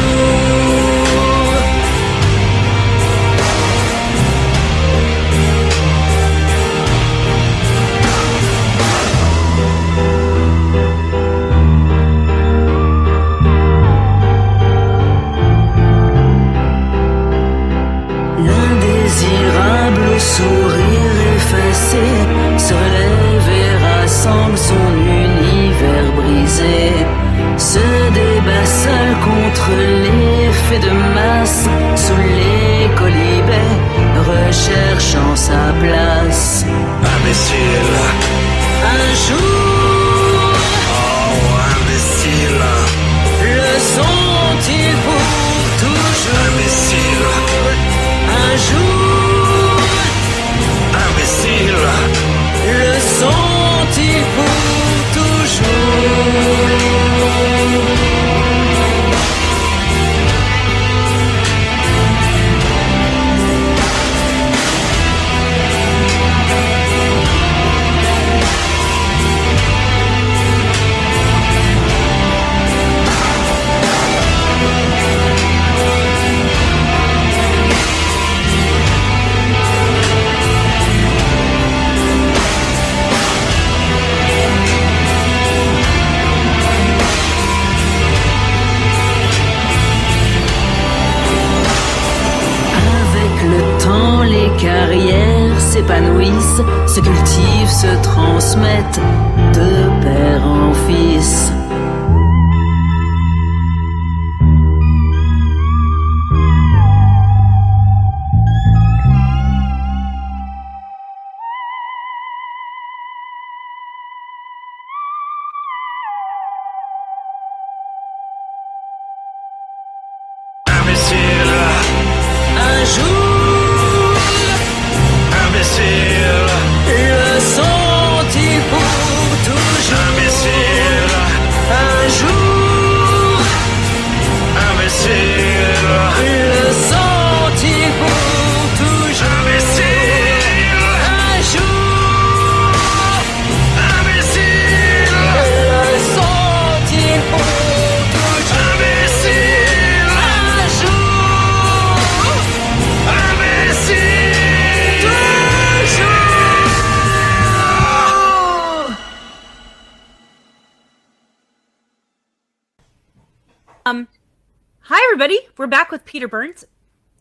L'indésirable au sourire effacé se relève et rassemble son univers brisé. Se débat seul contre l'effet de masse, sous les colibets, recherchant sa place. Imbécile. Un jour, Oh, imbécile. le sont-ils pour toujours? Imbécile. Un jour, Imbécile. le sont-ils pour toujours? Les carrières s'épanouissent, se cultivent, se transmettent de père en fils. Imbécile. Un jour, Imbécile. le sont-ils pour toujours? Imbécile. Un jour, Imbécile. le sont-ils pour toujours? Imbécile. Un jour, Imbécile. le sont-ils pour toujours? Imbécile. Un jour, Imbécile. Hi everybody, we're back with Peter Burns.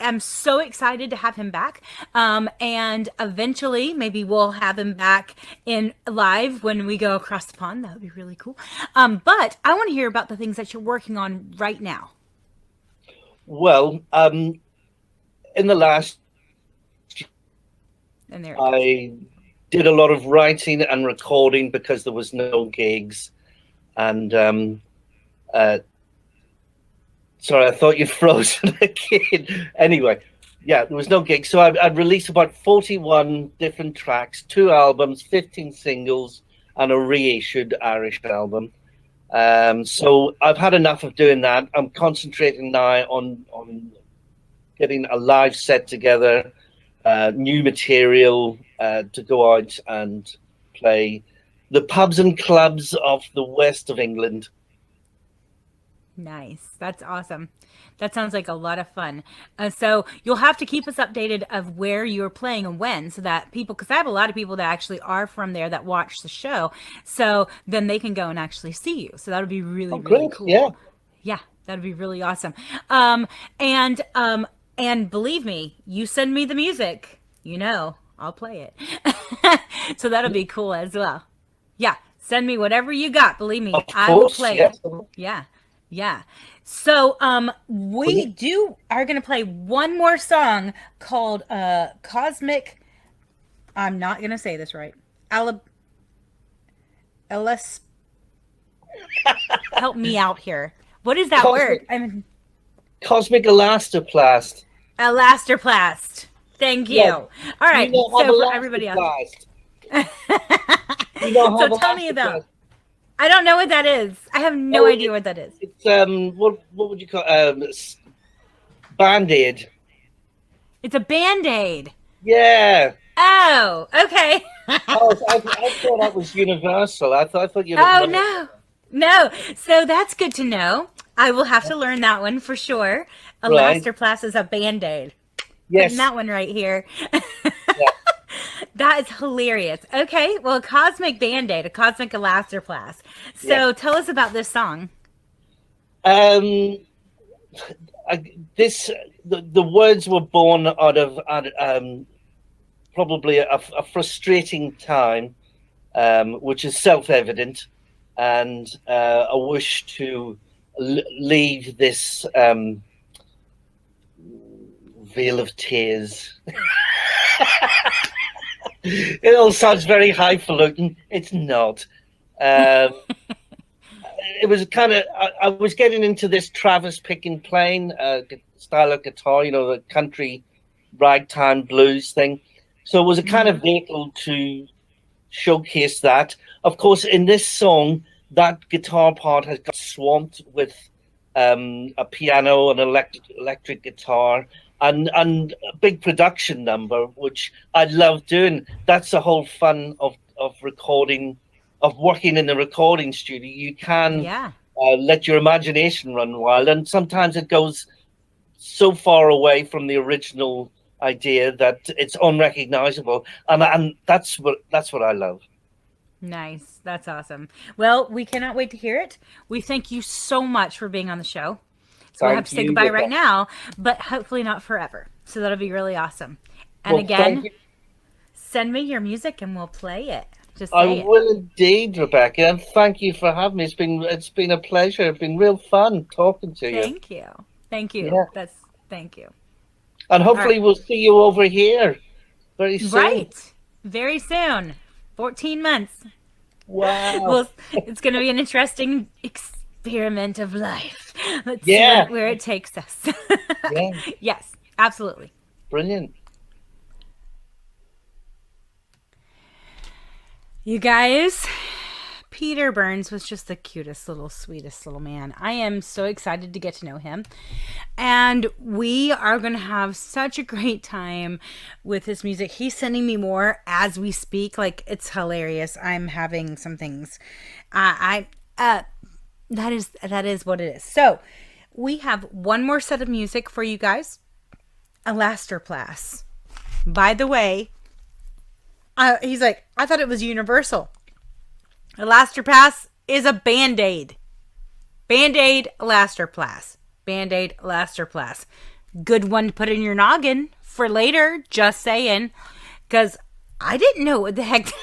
I'm so excited to have him back, and eventually maybe we'll have him back in live when we go across the pond. That would be really cool. But I want to hear about the things that you're working on right now. Well, in the last, And there, I did a lot of writing and recording because there was no gigs, and sorry, I thought you'd frozen again. Anyway, yeah, there was no gigs, so I'd released about 41 different tracks, 2 albums, 15 singles, and a reissued Irish album. So I've had enough of doing that. I'm concentrating now on getting a live set together, new material to go out and play. the pubs and clubs of the west of England. Nice. That's awesome. That sounds like a lot of fun. So you'll have to keep us updated of where you're playing and when, so that people, because I have a lot of people that actually are from there that watch the show, so then they can go and actually see you. So that would be really, Oh, really great. cool. Yeah. Yeah, that'd be really awesome. And believe me, you send me the music, I'll play it. So that'll be cool as well. Yeah, send me whatever you got. Believe me, Of I will course, play yes. it. Yeah. Yeah. So we are gonna play one more song called Cosmic. I'm not gonna say this right. Elis, help me out here. What is that word? Cosmic Elastoplast. Elastoplast. Thank you. Yeah. All right. You know how So for everybody else. You know how So tell me about. I don't know what that is. I have no idea what that is. It's what would you call Band-Aid. It's a Band-Aid. Yeah. Oh, okay. Oh, I thought that was universal. I thought you. Oh no. So that's good to know. I will have to learn that one for sure. Right. Elastoplast is a Band-Aid. Yes. Putting that one right here. Yeah. That is hilarious. Okay, well, a cosmic Band-Aid, a cosmic elastoplast. So tell us about this song. The words were born out of probably a frustrating time, which is self-evident, and a wish to leave this veil of tears. It all sounds very highfalutin. It's not. It was kind of. I was getting into this Travis picking playing style of guitar, the country ragtime blues thing. So it was a kind of vehicle to showcase that. Of course, in this song, that guitar part has got swamped with a piano, an electric guitar. And a big production number, which I love doing. That's the whole fun of recording, of working in the recording studio. You can let your imagination run wild, and sometimes it goes so far away from the original idea that it's unrecognizable, and that's what I love. Nice, that's awesome. Well, we cannot wait to hear it. We thank you so much for being on the show. So we'll have to say goodbye right now, but hopefully not forever. So that'll be really awesome. And again, send me your music and we'll play it. Just say I will indeed, Rebecca, and thank you for having me. It's been a pleasure. It's been real fun talking to you. Thank you. Yeah. Thank you. And hopefully we'll see you over here very soon. Right. Very soon. 14 months. Wow. Well, it's going to be an interesting experiment of life. Let's see where it takes us. Yeah. Yes, absolutely. Brilliant. You guys, Peter Burns was just the cutest sweetest little man. I am so excited to get to know him. And we are going to have such a great time with his music. He's sending me more as we speak. Like, it's hilarious. I'm having some things. That is what it is. So we have one more set of music for you guys. Elastoplast. By the way, he's like, I thought it was universal. Elastoplast is a Band-Aid. Band-Aid, Elastoplast. Band-Aid, Elastoplast. Good one to put in your noggin for later. Just saying. Because I didn't know what the heck that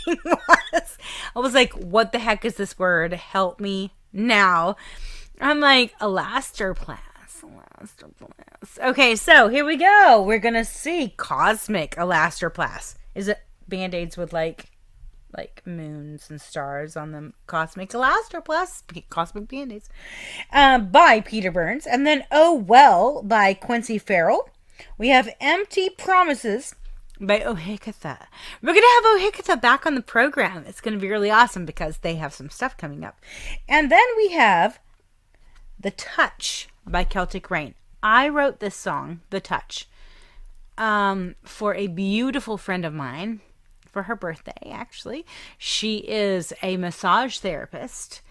thing was. I was like, what the heck is this word? Help me now. I'm like, Elastoplast. Okay, so here we go. We're going to see Cosmic Elastoplast. Is it Band-Aids with like moons and stars on them? Cosmic Elastoplast, Cosmic Band-Aids, by Peter Burns. And then Oh Well by Quincy Farrell. We have Empty Promises by Ohikatha. We're going to have Ohikatha back on the program. It's going to be really awesome because they have some stuff coming up. And then we have The Touch by Celtic Rain. I wrote this song, The Touch, for a beautiful friend of mine for her birthday, actually. She is a massage therapist.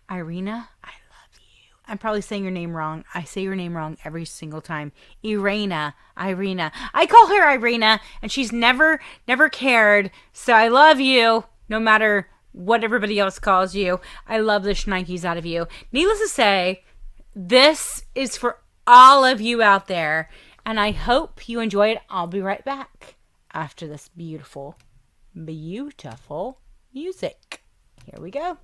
Irina, I love you. I'm probably saying your name wrong. I say your name wrong every single time. Irina. I call her Irina, and she's never cared. So I love you, no matter what everybody else calls you. I love the shnikes out of you. Needless to say, this is for all of you out there, and I hope you enjoy it. I'll be right back after this beautiful, beautiful music. Here we go.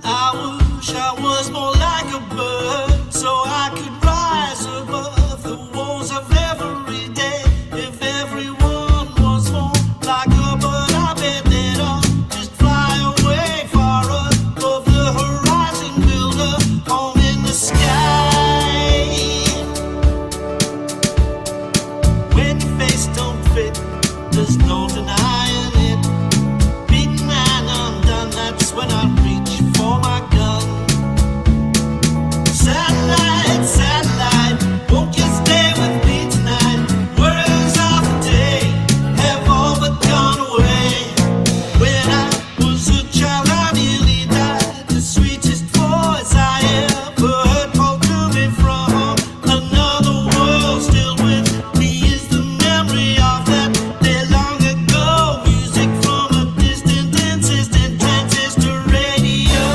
I wish I was more like a bird, so I could rise above the woes of every day. If everyone was more like a bird, I bet they'd all just fly away far above the horizon, build a home in the sky. When your face don't fit, there's no denying it. Beaten and undone, that's when I reach for my gun. Satellite, satellite, won't you stay with me tonight? Worries of the day have all but gone away. When I was a child, I nearly died. The sweetest voice I ever heard called to me from another world. Still with me is the memory of that day long ago. Music from a distant, insistent transistor radio.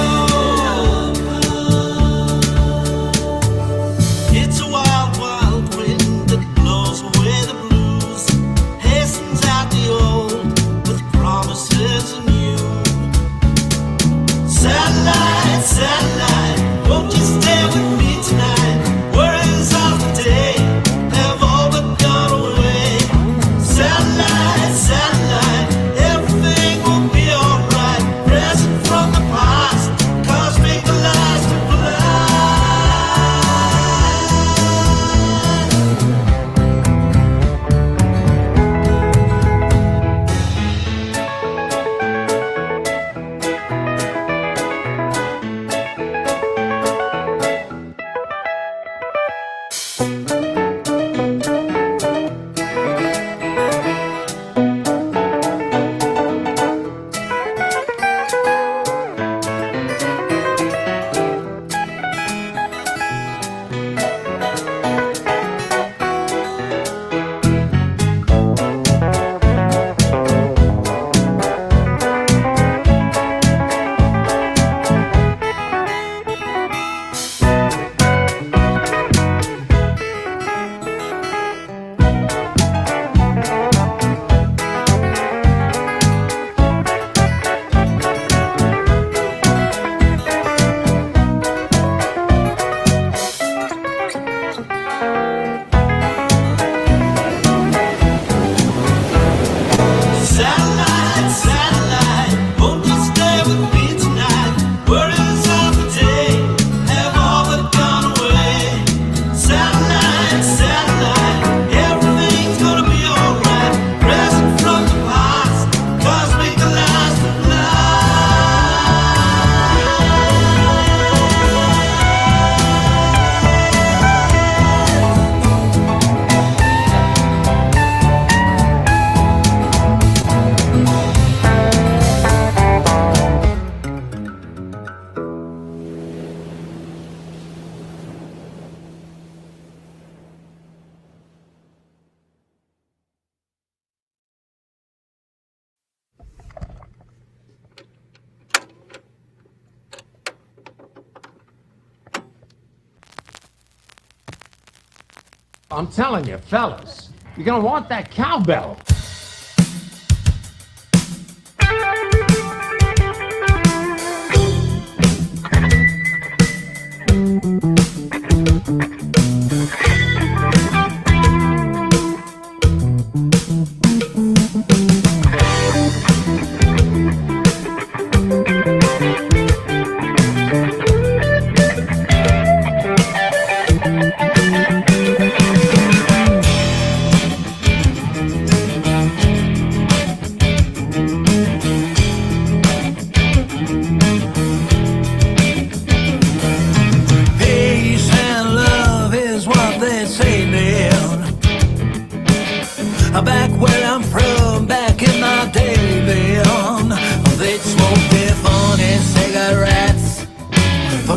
It's a wild, wild wind that blows away the blues, hastens out the old with promises anew. Satellite, satellite, won't you stay with me tonight? Worries of the day have all but gone away. Satellite, satellite, everything will be alright. Present from the past, cosmic last of light. Satellite, satellite, won't you stay with me tonight? Worries of the day have all but gone away. Satellite, satellite, everything's gonna be alright. Present from the past, cosmic last of light. I'm telling you, fellas, you're gonna want that cowbell.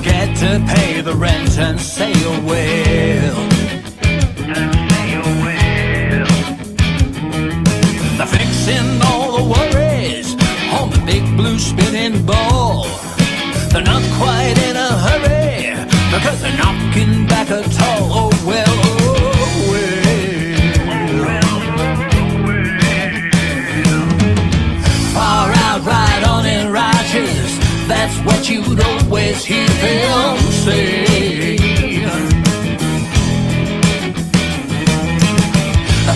forget to pay the rent and say you will. They're fixing all the worries on the big blue spinning ball. They're not quite in a hurry because they're knocking back a toll. Oh well, oh well. Far out, right on and righteous, that's what you'd always hear them say.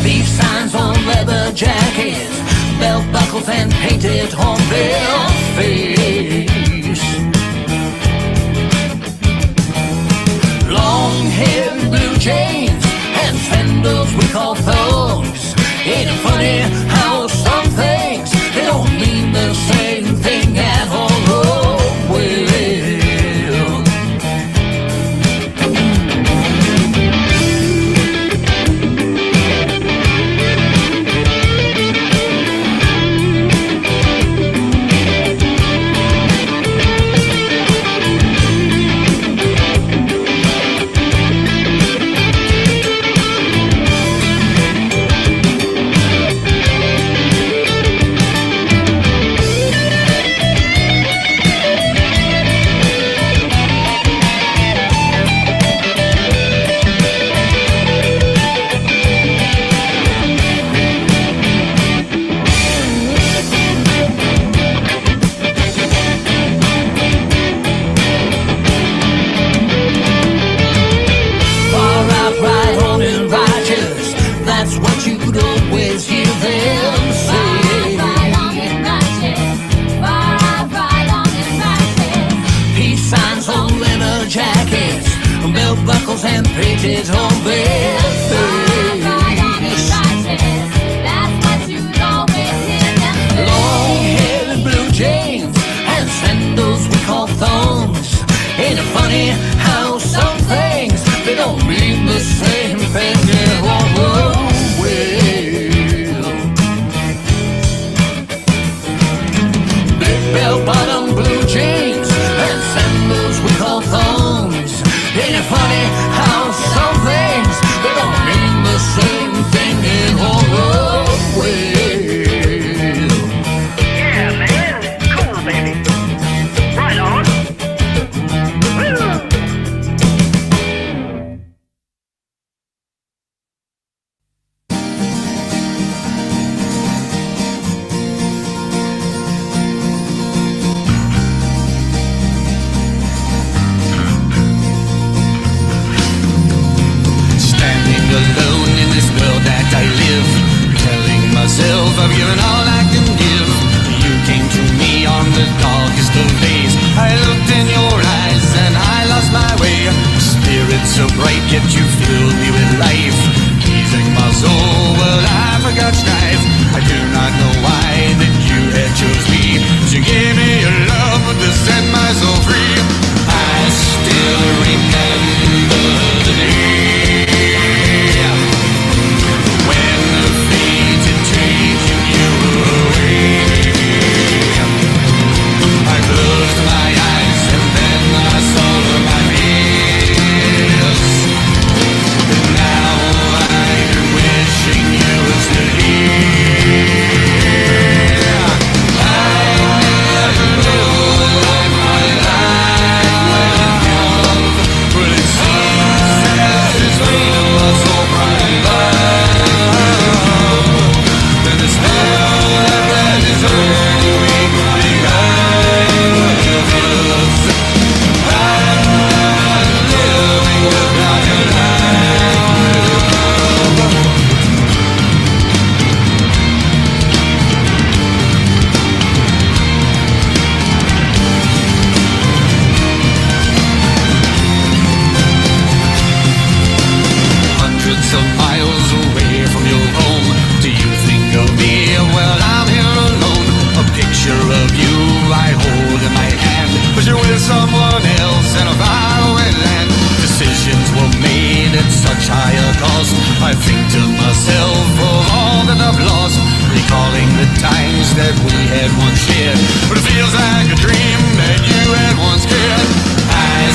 Beef signs on leather jackets, belt buckles and painted on their face. Long hair and blue jeans and sandals we call thongs. Ain't it funny how some things they don't mean the same thing at all? Oh, well. Buckles and painted on their face. That's what you'd always hear them say. Long hair and blue jeans and sandals we call thongs. Ain't it funny how some things they don't mean the same thing at all? Oh, well. Big bell bottom blue jeans and sandals we call thongs. Ain't it funny how some things they don't mean the same thing at all? Oh, well. Yeah, man. Cool, baby. Right on. Woo! Alone in this world that I live, telling myself I've given all I can give. You came to me on the darkest of days. I looked in your eyes and I lost my way. Spirit so bright, yet you filled me with life. Easing my soul, well I forgot strife. I do not know why that you had chose me. You gave me your love to set my soul free. I still remember the day that we had once shared. But it feels like a dream that you had once cared. I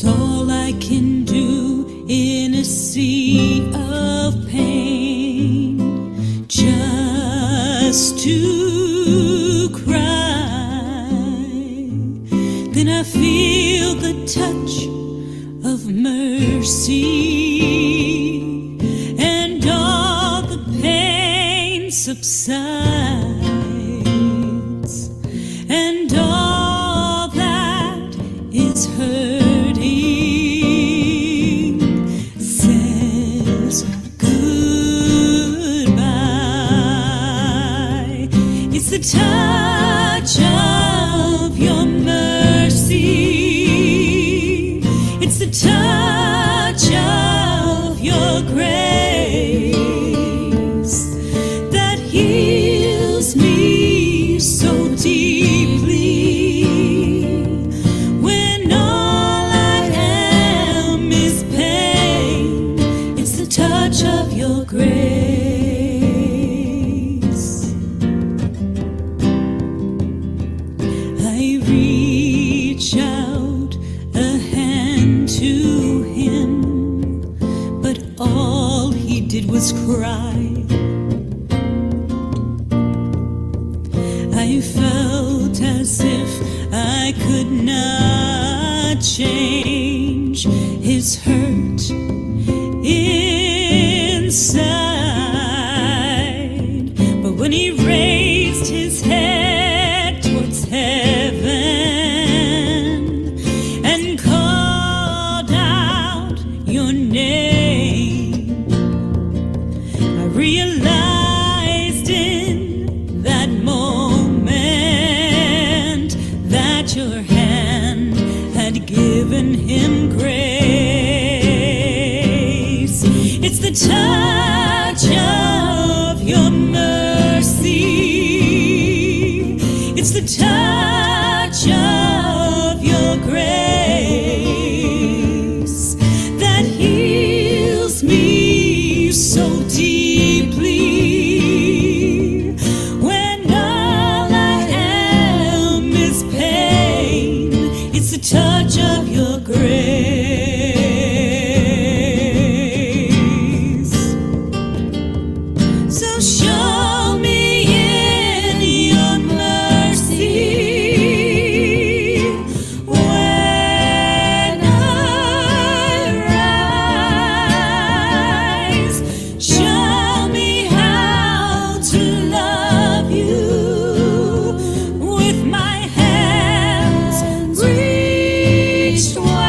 all I can do in a sea of pain, just to cry. Then I feel the touch of mercy, and all the pain subsides, and all that is hurting says goodbye. It's the touch of your mercy, it's the touch of your grace that heals me so deeply. When all I am is pain, it's the touch of your grace. I reach out a hand to him, but all he did was cry. I felt as if I could not change his hurt inside. But when he raised his head towards heaven and called out your name, I realized in that moment that your hand had given him grace. It's the touch of your mercy, it's the touch of your grace that heals me so deeply. When all I am is pain, it's the touch of your grace. So show me in your mercy when I rise. Show me how to love you with my hands reached wide.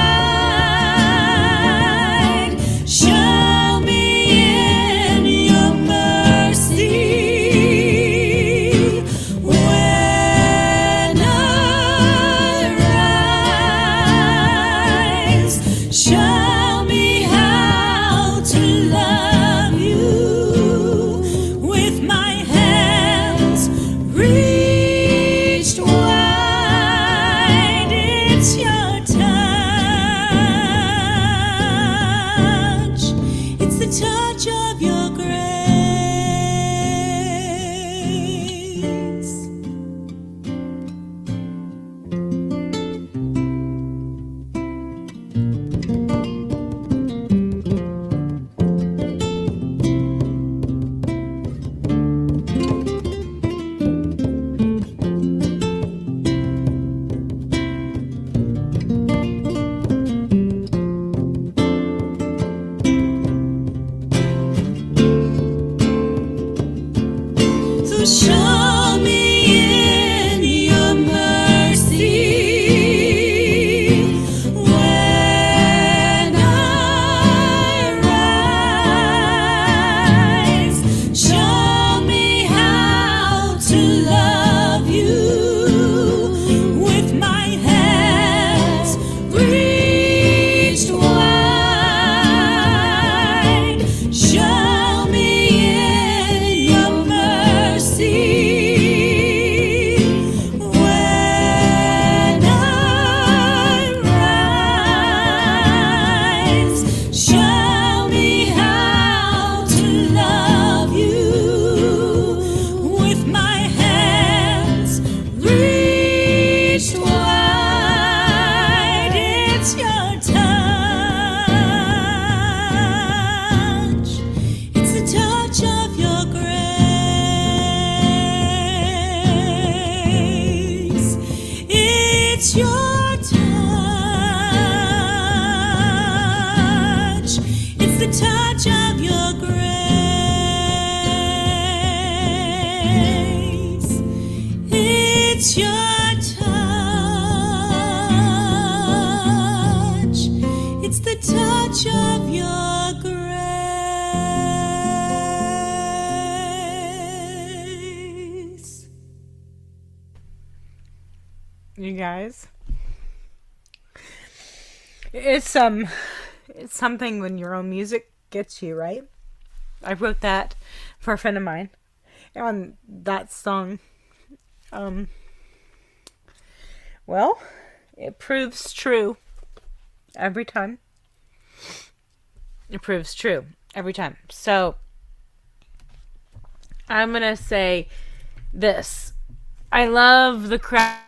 Show me in your mercy when I rise. Show me how to love you with my hands reached wide. It's your touch, it's the touch of your grace. So show me in your mercy when the touch of your grace. You guys, it's something when your own music gets you, right? I wrote that for a friend of mine, and that song, well, it proves true every time. It proves true every time. So I'm gonna say this: I love the crowd.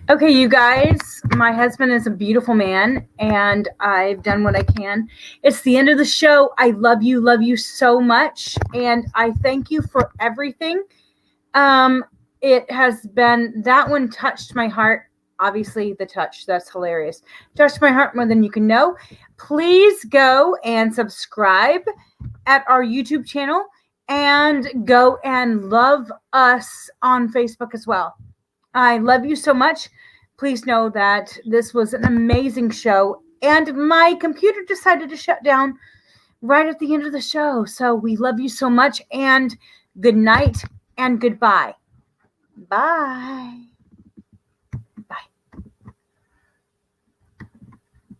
Okay, you guys, my husband is a beautiful man, and I've done what I can. It's the end of the show. I love you so much, and I thank you for everything. It has been, that one touched my heart. Obviously, the touch, that's hilarious. Touched my heart more than you can know. Please go and subscribe at our YouTube channel, and go and love us on Facebook as well. I love you so much. Please know that this was an amazing show, and my computer decided to shut down right at the end of the show. So we love you so much, and good night and goodbye. Bye.